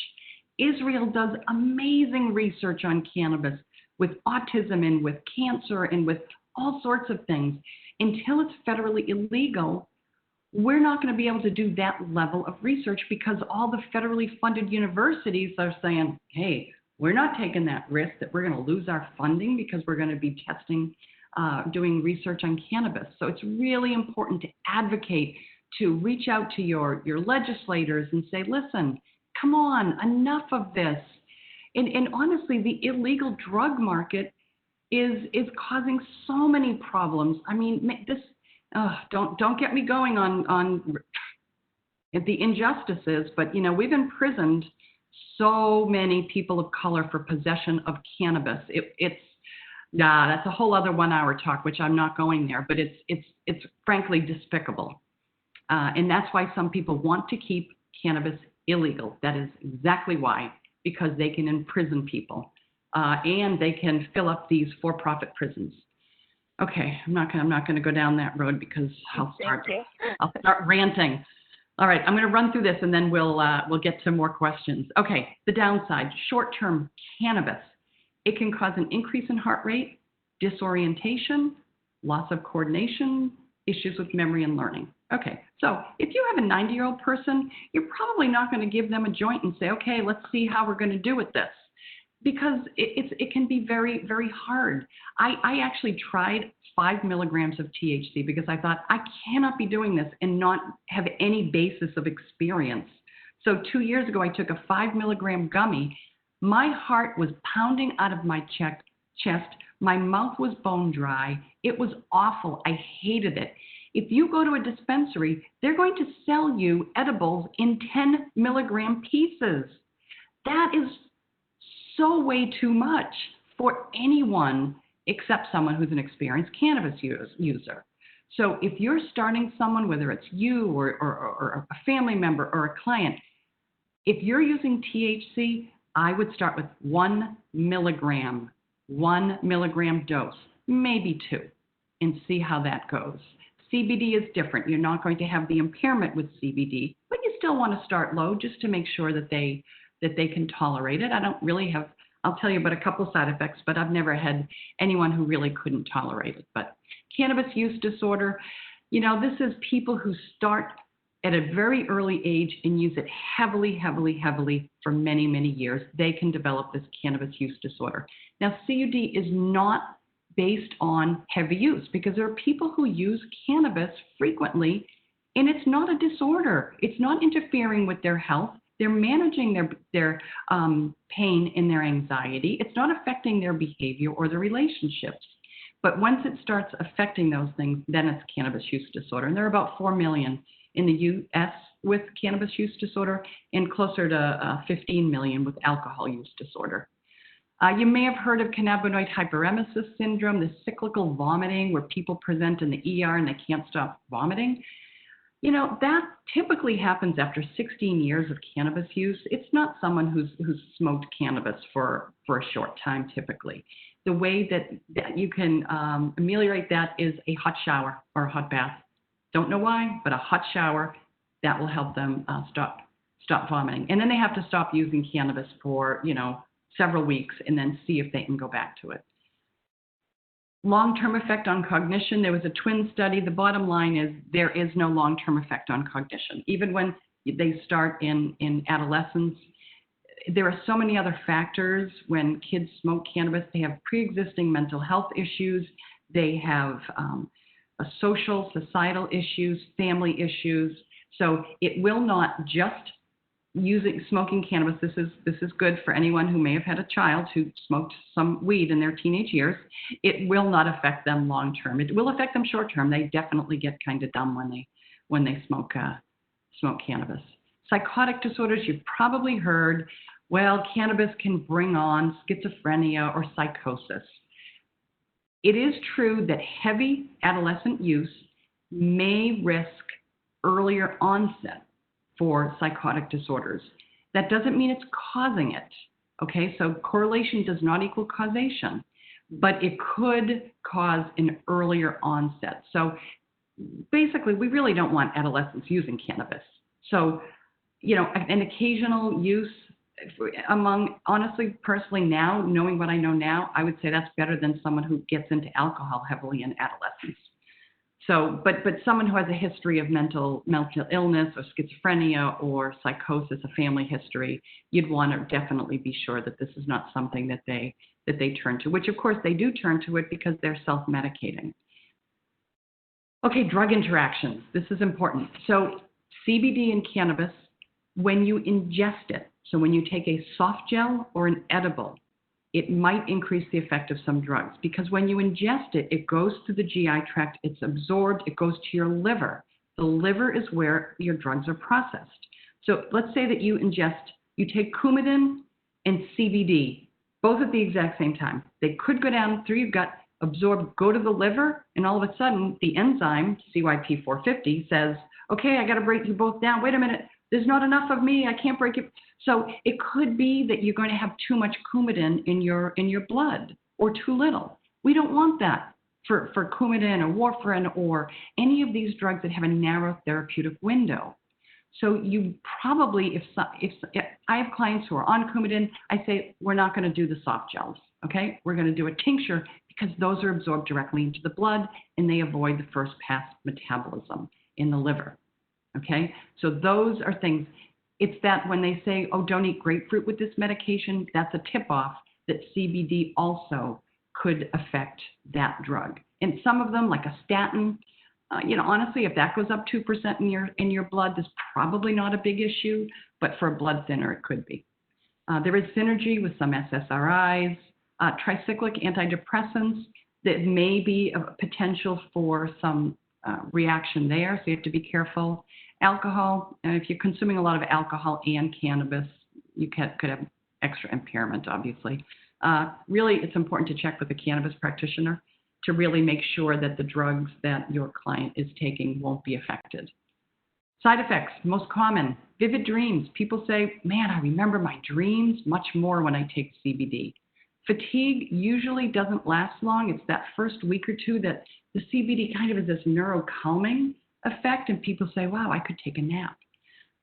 Israel does amazing research on cannabis with autism and with cancer and with all sorts of things. Until it's federally illegal, we're not going to be able to do that level of research because all the federally funded universities are saying, hey, we're not taking that risk that we're going to lose our funding because we're going to be testing, doing research on cannabis. So it's really important to advocate, to reach out to your legislators and say, listen, come on, enough of this. And honestly, the illegal drug market is causing so many problems. I mean, don't get me going on the injustices, but we've imprisoned so many people of color for possession of cannabis. That's a whole other 1 hour talk, which I'm not going there, but it's frankly despicable. And that's why some people want to keep cannabis illegal. That is exactly why, because they can imprison people and they can fill up these for-profit prisons. Okay, I'm not going to go down that road because I'll start ranting. All right, I'm going to run through this and then we'll get to more questions. Okay, the downside: short-term cannabis. It can cause an increase in heart rate, disorientation, loss of coordination, issues with memory and learning. Okay, so if you have a 90-year-old person, you're probably not going to give them a joint and say, okay, let's see how we're going to do with this, because it can be very, very hard. I actually tried 5 milligrams of THC because I thought I cannot be doing this and not have any basis of experience. So 2 years ago, I took a 5 milligram gummy. My heart was pounding out of my chest. My mouth was bone dry. It was awful. I hated it. If you go to a dispensary, they're going to sell you edibles in 10 milligram pieces. That is so way too much for anyone except someone who's an experienced cannabis user. So if you're starting someone, whether it's you or a family member or a client, if you're using THC, I would start with 1 milligram dose, maybe 2, and see how that goes. CBD is different. You're not going to have the impairment with CBD, but you still want to start low just to make sure that they can tolerate it. I don't really have, I'll tell you about a couple side effects, but I've never had anyone who really couldn't tolerate it. But cannabis use disorder, this is people who start at a very early age and use it heavily for many, many years. They can develop this cannabis use disorder. Now, CUD is not based on heavy use because there are people who use cannabis frequently and it's not a disorder. It's not interfering with their health. They're managing their pain and their anxiety. It's not affecting their behavior or their relationships. But once it starts affecting those things, then it's cannabis use disorder. And there are about 4 million in the U.S. with cannabis use disorder and closer to 15 million with alcohol use disorder. You may have heard of cannabinoid hyperemesis syndrome, the cyclical vomiting where people present in the ER and they can't stop vomiting. That typically happens after 16 years of cannabis use. It's not someone who's smoked cannabis for a short time typically. The way that you can ameliorate that is a hot shower or a hot bath. Don't know why, but a hot shower, that will help them stop vomiting. And then they have to stop using cannabis for, several weeks and then see if they can go back to it. Long-term effect on cognition. There was a twin study. The bottom line is there is no long-term effect on cognition. Even when they start in adolescence, there are so many other factors. When kids smoke cannabis, they have pre-existing mental health issues. They have social, societal issues, family issues. So it will not just smoking cannabis, this is good for anyone who may have had a child who smoked some weed in their teenage years. It will not affect them long term. It will affect them short term. They definitely get kind of dumb when they smoke cannabis. Psychotic disorders, you've probably heard, well, cannabis can bring on schizophrenia or psychosis. It is true that heavy adolescent use may risk earlier onset for psychotic disorders. That doesn't mean it's causing it, okay? So correlation does not equal causation, but it could cause an earlier onset. So basically, we really don't want adolescents using cannabis. So, an occasional use honestly, personally now, knowing what I know now, I would say that's better than someone who gets into alcohol heavily in adolescence. So, but someone who has a history of mental illness or schizophrenia or psychosis, a family history, you'd want to definitely be sure that this is not something that they turn to, which of course they do turn to it because they're self-medicating. Okay, drug interactions. This is important. So CBD and cannabis, when you ingest it, so when you take a soft gel or an edible, it might increase the effect of some drugs because when you ingest it, it goes through the GI tract, it's absorbed, it goes to your liver. The liver is where your drugs are processed. So let's say that you take Coumadin and CBD, both at the exact same time. They could go down through your gut, absorb, go to the liver, and all of a sudden the enzyme, CYP450, says, okay, I got to break you both down. Wait a minute, there's not enough of me, I can't break it. So it could be that you're going to have too much Coumadin in your blood or too little. We don't want that for Coumadin or warfarin or any of these drugs that have a narrow therapeutic window. So you probably, if I have clients who are on Coumadin, I say, we're not going to do the soft gels, okay? We're going to do a tincture because those are absorbed directly into the blood and they avoid the first pass metabolism in the liver, okay? So those are things. It's that when they say, oh, don't eat grapefruit with this medication, that's a tip-off that CBD also could affect that drug. And some of them, like a statin, honestly, if that goes up 2% in your blood, that's probably not a big issue, but for a blood thinner, it could be. There is synergy with some SSRIs, tricyclic antidepressants that may be a potential for some reaction there, so you have to be careful. Alcohol, if you're consuming a lot of alcohol and cannabis, you could have extra impairment, obviously. Really, it's important to check with a cannabis practitioner to really make sure that the drugs that your client is taking won't be affected. Side effects, most common, vivid dreams. People say, man, I remember my dreams much more when I take CBD. Fatigue usually doesn't last long. It's that first week or two that the CBD kind of is this neurocalming effect, and people say, wow, I could take a nap.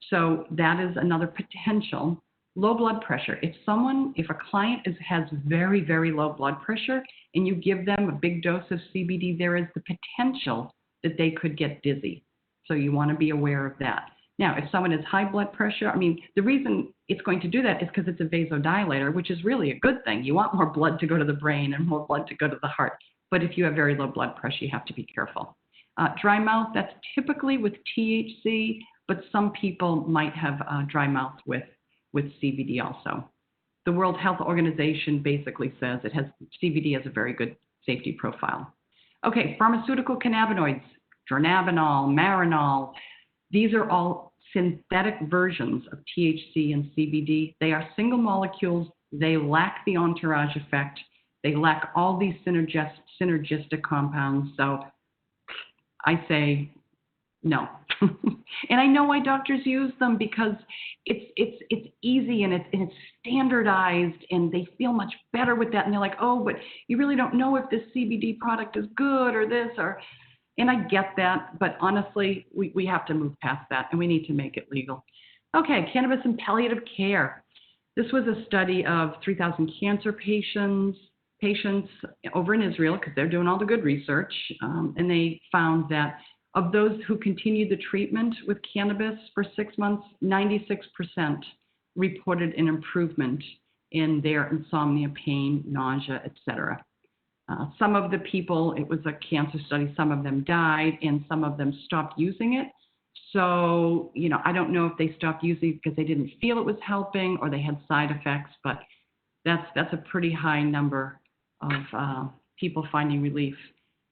So that is another potential. Low blood pressure. If a client has very, very low blood pressure and you give them a big dose of CBD, there is the potential that they could get dizzy. So you want to be aware of that. Now, if someone has high blood pressure, the reason it's going to do that is because it's a vasodilator, which is really a good thing. You want more blood to go to the brain and more blood to go to the heart. But if you have very low blood pressure, you have to be careful. Dry mouth, that's typically with THC, but some people might have dry mouth with CBD also. The World Health Organization basically says CBD has a very good safety profile. Okay, pharmaceutical cannabinoids, dronabinol, marinol, these are all synthetic versions of THC and CBD. They are single molecules. They lack the entourage effect. They lack all these synergistic compounds. So I say no. And I know why doctors use them because it's easy and it's standardized and they feel much better with that. And they're like, oh, but you really don't know if this CBD product is good or this or, and I get that, but honestly, we have to move past that and we need to make it legal. Okay, cannabis and palliative care. This was a study of 3,000 cancer patients over in Israel because they're doing all the good research, and they found that of those who continued the treatment with cannabis for 6 months, 96% reported an improvement in their insomnia, pain, nausea, etc. Some of the people, it was a cancer study, some of them died and some of them stopped using it. So, I don't know if they stopped using it because they didn't feel it was helping or they had side effects, but that's a pretty high number of people finding relief.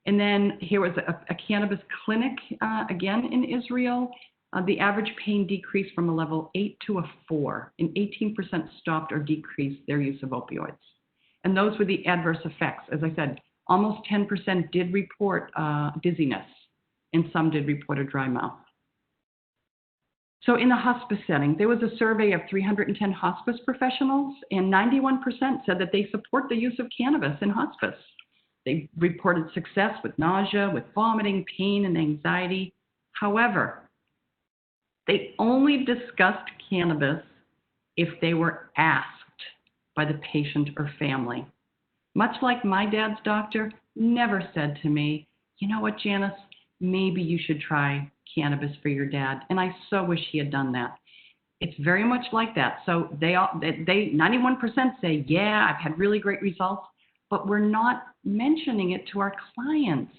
And then here was a cannabis clinic, again in Israel. The average pain decreased from a level 8 to a 4, and 18% stopped or decreased their use of opioids. And those were the adverse effects. As I said, almost 10% did report dizziness, and some did report a dry mouth. So in the hospice setting, there was a survey of 310 hospice professionals, and 91% said that they support the use of cannabis in hospice. They reported success with nausea, with vomiting, pain, and anxiety. However, they only discussed cannabis if they were asked by the patient or family. Much like my dad's doctor never said to me, you know what, Janice, maybe you should try cannabis for your dad. And I so wish he had done that. It's very much like that. So they 91% say, yeah, I've had really great results, but we're not mentioning it to our clients.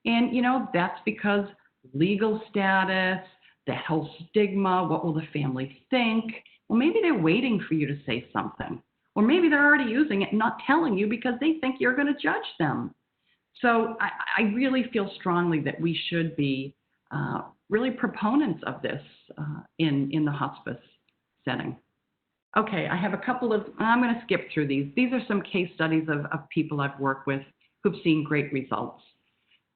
And, that's because legal status, the whole stigma, what will the family think? Well, maybe they're waiting for you to say something. Or maybe they're already using it and not telling you because they think you're going to judge them. So I really feel strongly that we should be really proponents of this in the hospice setting. Okay, I have a couple of, I'm going to skip through these. These are some case studies of people I've worked with who've seen great results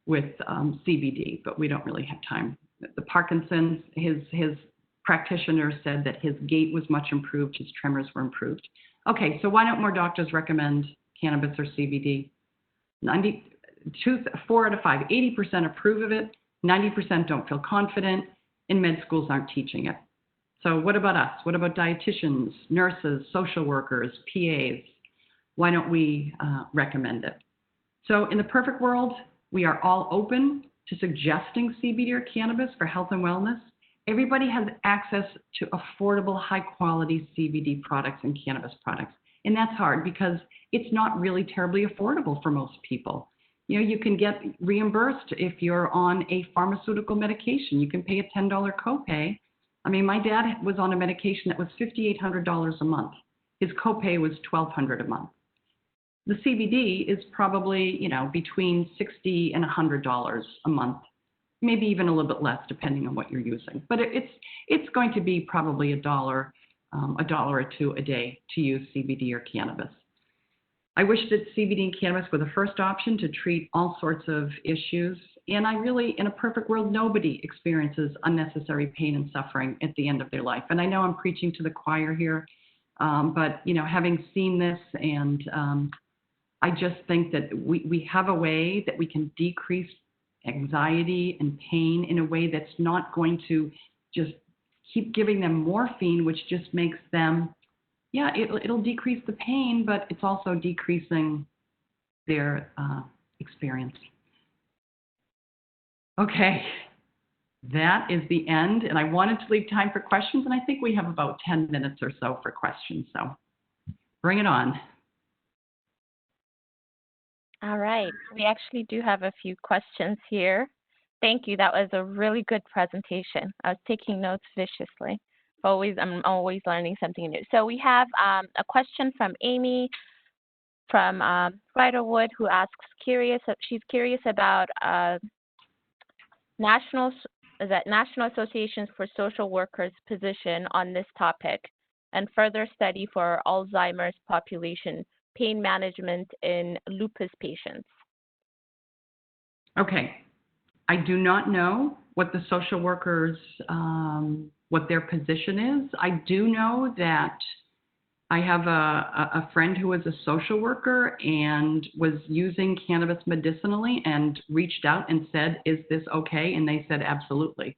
with CBD, but we don't really have time. The Parkinson's, his practitioner said that his gait was much improved, his tremors were improved. Okay, so why don't more doctors recommend cannabis or CBD? 4 out of 5, 80% approve of it, 90% don't feel confident, and med schools aren't teaching it. So what about us? What about dietitians, nurses, social workers, PAs? Why don't we recommend it? So in the perfect world, we are all open to suggesting CBD or cannabis for health and wellness. Everybody has access to affordable, high-quality CBD products and cannabis products. And that's hard because it's not really terribly affordable for most people. You can get reimbursed if you're on a pharmaceutical medication. You can pay a $10 copay. I mean, my dad was on a medication that was $5,800 a month. His copay was $1,200 a month. The CBD is probably, between $60 and $100 a month, maybe even a little bit less depending on what you're using. But it's going to be probably $1 or $2 a day to use CBD or cannabis. I wish that CBD and cannabis were the first option to treat all sorts of issues. And I really, in a perfect world, nobody experiences unnecessary pain and suffering at the end of their life. And I know I'm preaching to the choir here, but, having seen this, and I just think that we have a way that we can decrease anxiety and pain in a way that's not going to just keep giving them morphine, which just makes them, it'll decrease the pain, but it's also decreasing their experience. Okay, that is the end, and I wanted to leave time for questions, and I think we have about 10 minutes or so for questions, so bring it on. All right. We actually do have a few questions here. Thank you. That was a really good presentation. I was taking notes viciously. I'm always learning something new. So we have a question from Amy from Riderwood, who asks, she's curious about National Associations for Social Workers' position on this topic and further study for Alzheimer's population pain management in lupus patients. Okay. I do not know what the social workers, what their position is. I do know that I have a friend who is a social worker and was using cannabis medicinally and reached out and said, is this okay? And they said, absolutely.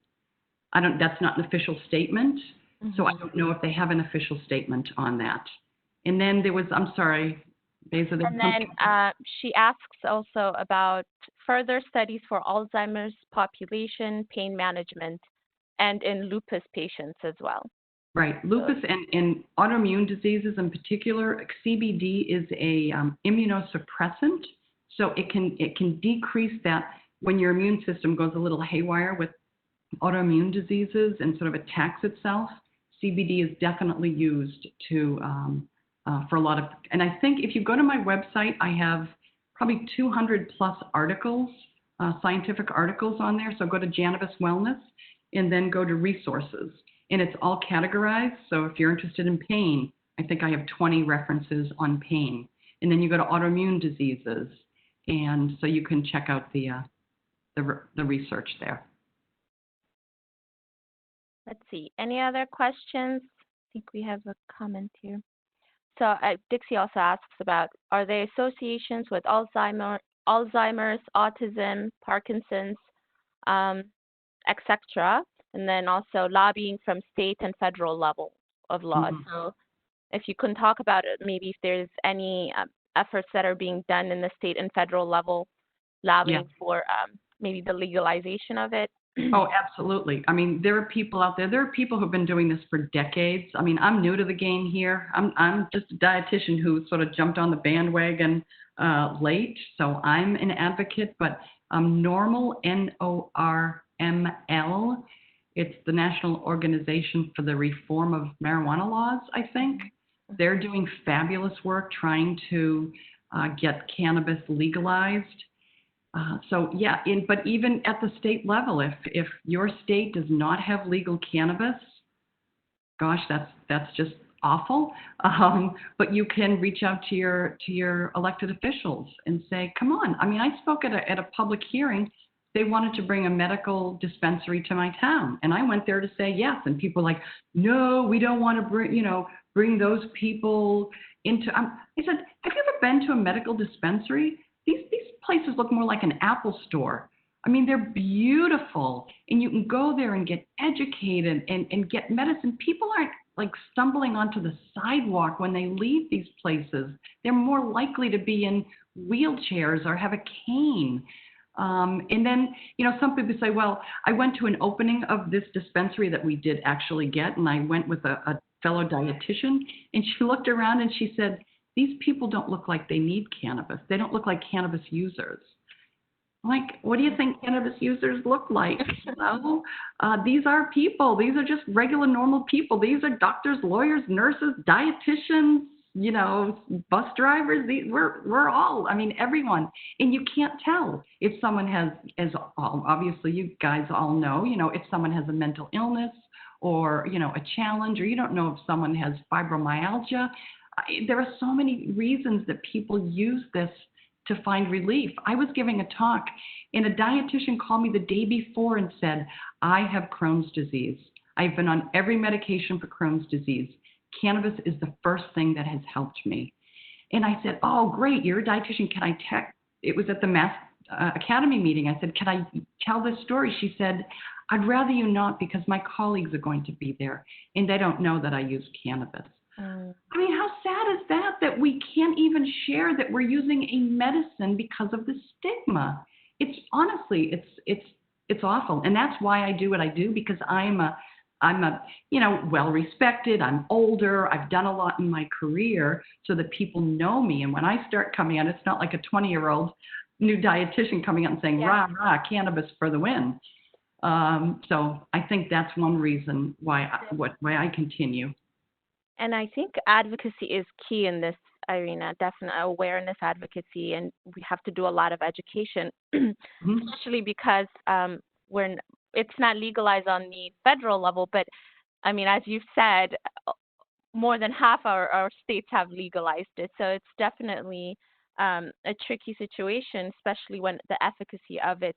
That's not an official statement. Mm-hmm. So I don't know if they have an official statement on that. And then there was, I'm sorry, and then she asks also about further studies for Alzheimer's population pain management and in lupus patients as well. Right. Lupus and autoimmune diseases in particular, CBD is a immunosuppressant, so it can decrease that when your immune system goes a little haywire with autoimmune diseases and sort of attacks itself, CBD is definitely used to for a lot of. And I think if you go to my website, I have probably 200 plus articles, scientific articles on there. So go to Cannabis Wellness and then go to resources, and it's all categorized. So if you're interested in pain, I think I have 20 references on pain, and then you go to autoimmune diseases, and so you can check out the research there. Let's see. Any other questions? I think we have a comment here. So Dixie also asks about, are there associations with Alzheimer's, autism, Parkinson's, etc., and then also lobbying from state and federal level of law. Mhm. So if you can talk about it, maybe if there's any efforts that are being done in the state and federal level lobbying for maybe the legalization of it. Oh, absolutely. I mean, there are people out there. There are people who've been doing this for decades. I mean, I'm new to the game here. I'm just a dietitian who sort of jumped on the bandwagon late. So I'm an advocate, but NORML, NORML, it's the National Organization for the Reform of Marijuana Laws, I think. They're doing fabulous work trying to get cannabis legalized. But even at the state level, if your state does not have legal cannabis, gosh, that's just awful. But you can reach out to your elected officials and say, come on. I mean, I spoke at a public hearing. They wanted to bring a medical dispensary to my town, and I went there to say yes. And people were like, no, we don't want to bring those people into. I said, have you ever been to a medical dispensary? These places look more like an Apple store. I mean, they're beautiful, and you can go there and get educated and get medicine. People aren't like stumbling onto the sidewalk when they leave these places. They're more likely to be in wheelchairs or have a cane. And then, some people say, well, I went to an opening of this dispensary that we did actually get, and I went with a fellow dietitian, and she looked around and she said, these people don't look like they need cannabis. They don't look like cannabis users. Like, what do you think cannabis users look like? These are people. These are just regular, normal people. These are doctors, lawyers, nurses, dietitians, bus drivers. We're all, I mean, everyone. And you can't tell if someone has, as obviously you guys all know, if someone has a mental illness or, a challenge, or you don't know if someone has fibromyalgia. There are so many reasons that people use this to find relief. I was giving a talk, and a dietitian called me the day before and said, I have Crohn's disease. I've been on every medication for Crohn's disease. Cannabis is the first thing that has helped me. And I said, oh, great, you're a dietitian. Can I text? It was at the Mass Academy meeting. I said, can I tell this story? She said, I'd rather you not, because my colleagues are going to be there, and they don't know that I use cannabis. I mean, how sad is that we can't even share that we're using a medicine because of the stigma? It's honestly, it's awful. And that's why I do what I do, because I'm a well-respected, I'm older, I've done a lot in my career so that people know me. And when I start coming out, it's not like a 20-year-old new dietitian coming out and saying, rah, rah, cannabis for the win. So I think that's one reason why I continue. And I think advocacy is key in this arena, definite awareness advocacy, and we have to do a lot of education, especially because it's not legalized on the federal level, but I mean, as you've said, more than half our states have legalized it, so it's definitely a tricky situation, especially when the efficacy of it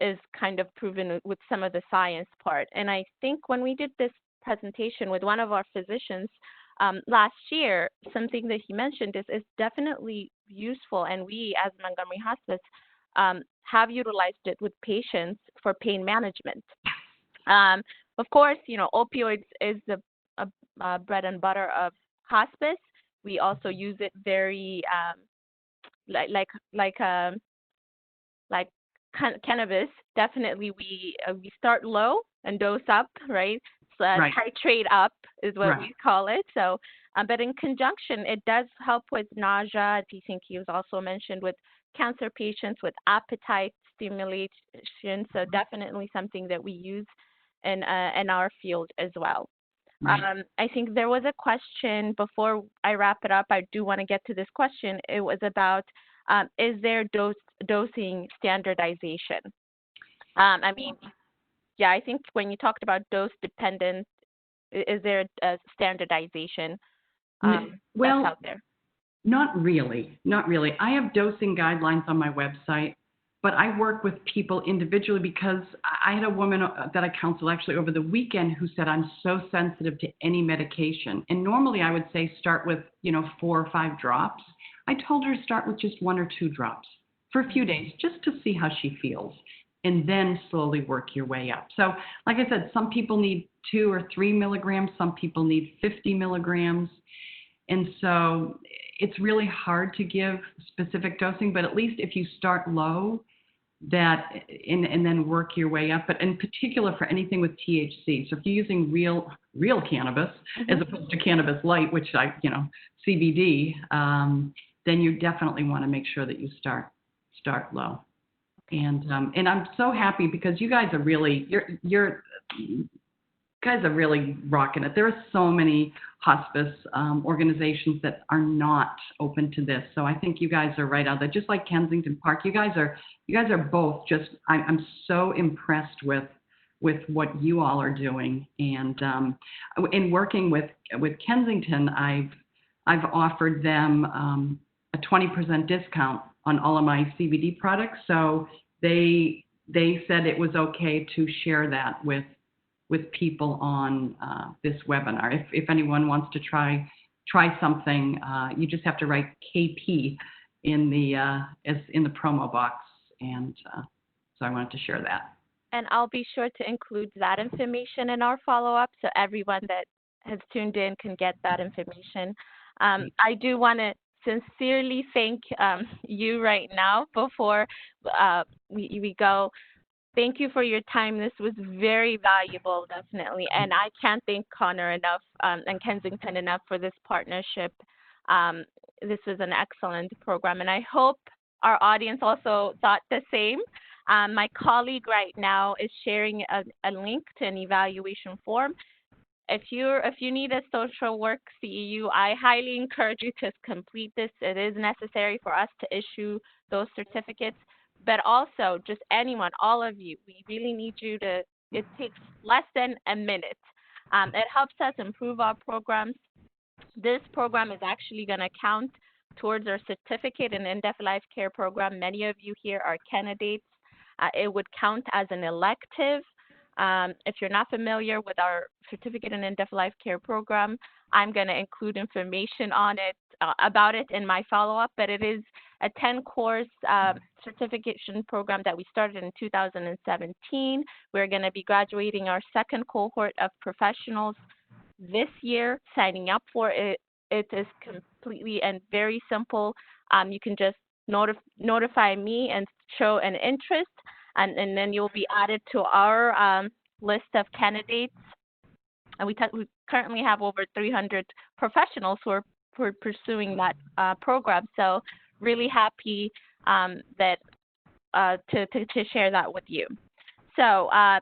is kind of proven with some of the science part. And I think when we did this presentation with one of our physicians last year, something that he mentioned is definitely useful, and we as Montgomery Hospice have utilized it with patients for pain management. Of course, opioids is the bread and butter of hospice. We also use it very like cannabis. Definitely, we start low and dose up, right? So right. Titrate up is what right. we call it. So, but in conjunction, it does help with nausea. I think he was also mentioned with cancer patients with appetite stimulation. So definitely something that we use in our field as well. Right. I think there was a question before I wrap it up. I do want to get to this question. It was about is there dosing standardization? I mean, yeah, I think when you talked about dose dependent, is there a standardization Well, that's out there? not really, not really. I have dosing guidelines on my website, but I work with people individually because I had a woman that I counsel actually over the weekend who said, I'm so sensitive to any medication. And normally I would say start with, 4 or 5 drops. I told her to start with just 1 or 2 drops for a few days just to see how she feels and then slowly work your way up. So like I said, some people need 2 or 3 milligrams, some people need 50 milligrams. And so it's really hard to give specific dosing, but at least if you start low, and then work your way up. But in particular for anything with THC, so if you're using real cannabis as opposed to cannabis light, which CBD, then you definitely want to make sure that you start low. And I'm so happy because you guys are really you're guys are really rocking it. There are so many hospice organizations that are not open to this. So I think you guys are right out there. Just like Kensington Park, you guys are both just. I'm so impressed with what you all are doing. And in working with Kensington, I've offered them a 20% discount on all of my CBD products. So they said it was okay to share that with people on this webinar. If anyone wants to try something, you just have to write KP in the promo box, and so I wanted to share that. And I'll be sure to include that information in our follow-up so everyone that has tuned in can get that information. I do want to sincerely thank you right now before we go. Thank you for your time. This was very valuable, definitely. And I can't thank Connor enough and Kensington enough for this partnership. This was an excellent program, and I hope our audience also thought the same. My colleague right now is sharing a link to an evaluation form. If you need a social work CEU, I highly encourage you to complete this. It is necessary for us to issue those certificates. But also, just anyone, all of you, we really need you to, it takes less than a minute. It helps us improve our programs. This program is actually going to count towards our certificate in in-depth life care program. Many of you here are candidates. It would count as an elective. If you're not familiar with our certificate in in-depth life care program, I'm going to include information on it, about it in my follow-up, but it is a 10-course certification program that we started in 2017. We're going to be graduating our second cohort of professionals this year. Signing up for it, it is completely and very simple. You can just notify me and show an interest, and then you'll be added to our list of candidates. And we currently have over 300 professionals who are pursuing that program. So really happy that to share that with you. So a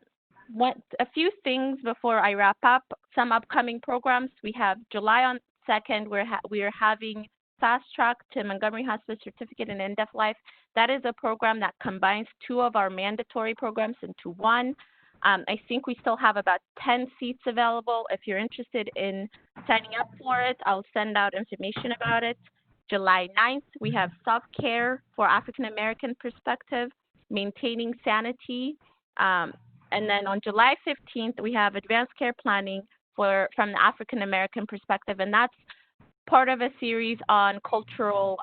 few things before I wrap up. Some upcoming programs. We have July on 2nd. We are having Fast Track to Montgomery Hospice Certificate in In-Depth Life. That is a program that combines 2 of our mandatory programs into one. I think we still have about 10 seats available. If you're interested in signing up for it, I'll send out information about it. July 9th, we have Self-Care for African American Perspective, Maintaining Sanity. And then on July 15th, we have Advanced Care Planning from the African American perspective, and that's part of a series on cultural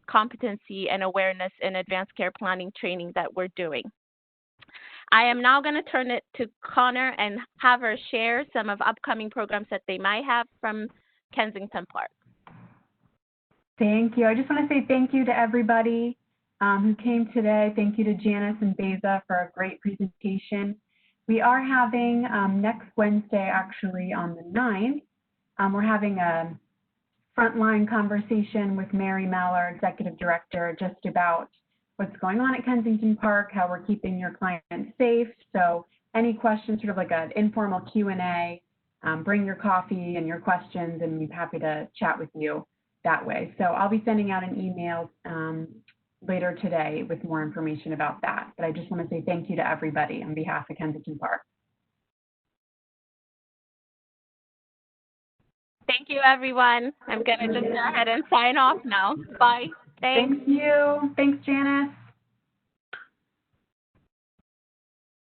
competency and awareness in advanced care planning training that we're doing. I am now going to turn it to Connor and have her share some of upcoming programs that they might have from Kensington Park. Thank you. I just want to say thank you to everybody who came today. Thank you to Janice and Beza for a great presentation. We are having next Wednesday, actually on the 9th, we're having a frontline conversation with Mary Mallor, Executive Director, just about what's going on at Kensington Park, how we're keeping your clients safe. So any questions, sort of like an informal Q&A, bring your coffee and your questions, and we're happy to chat with you that way. So I'll be sending out an email later today with more information about that. But I just want to say thank you to everybody on behalf of Kensington Park. Thank you, everyone. I'm going to just go ahead and sign off now. Bye. Thanks. Thank you. Thanks, Janice.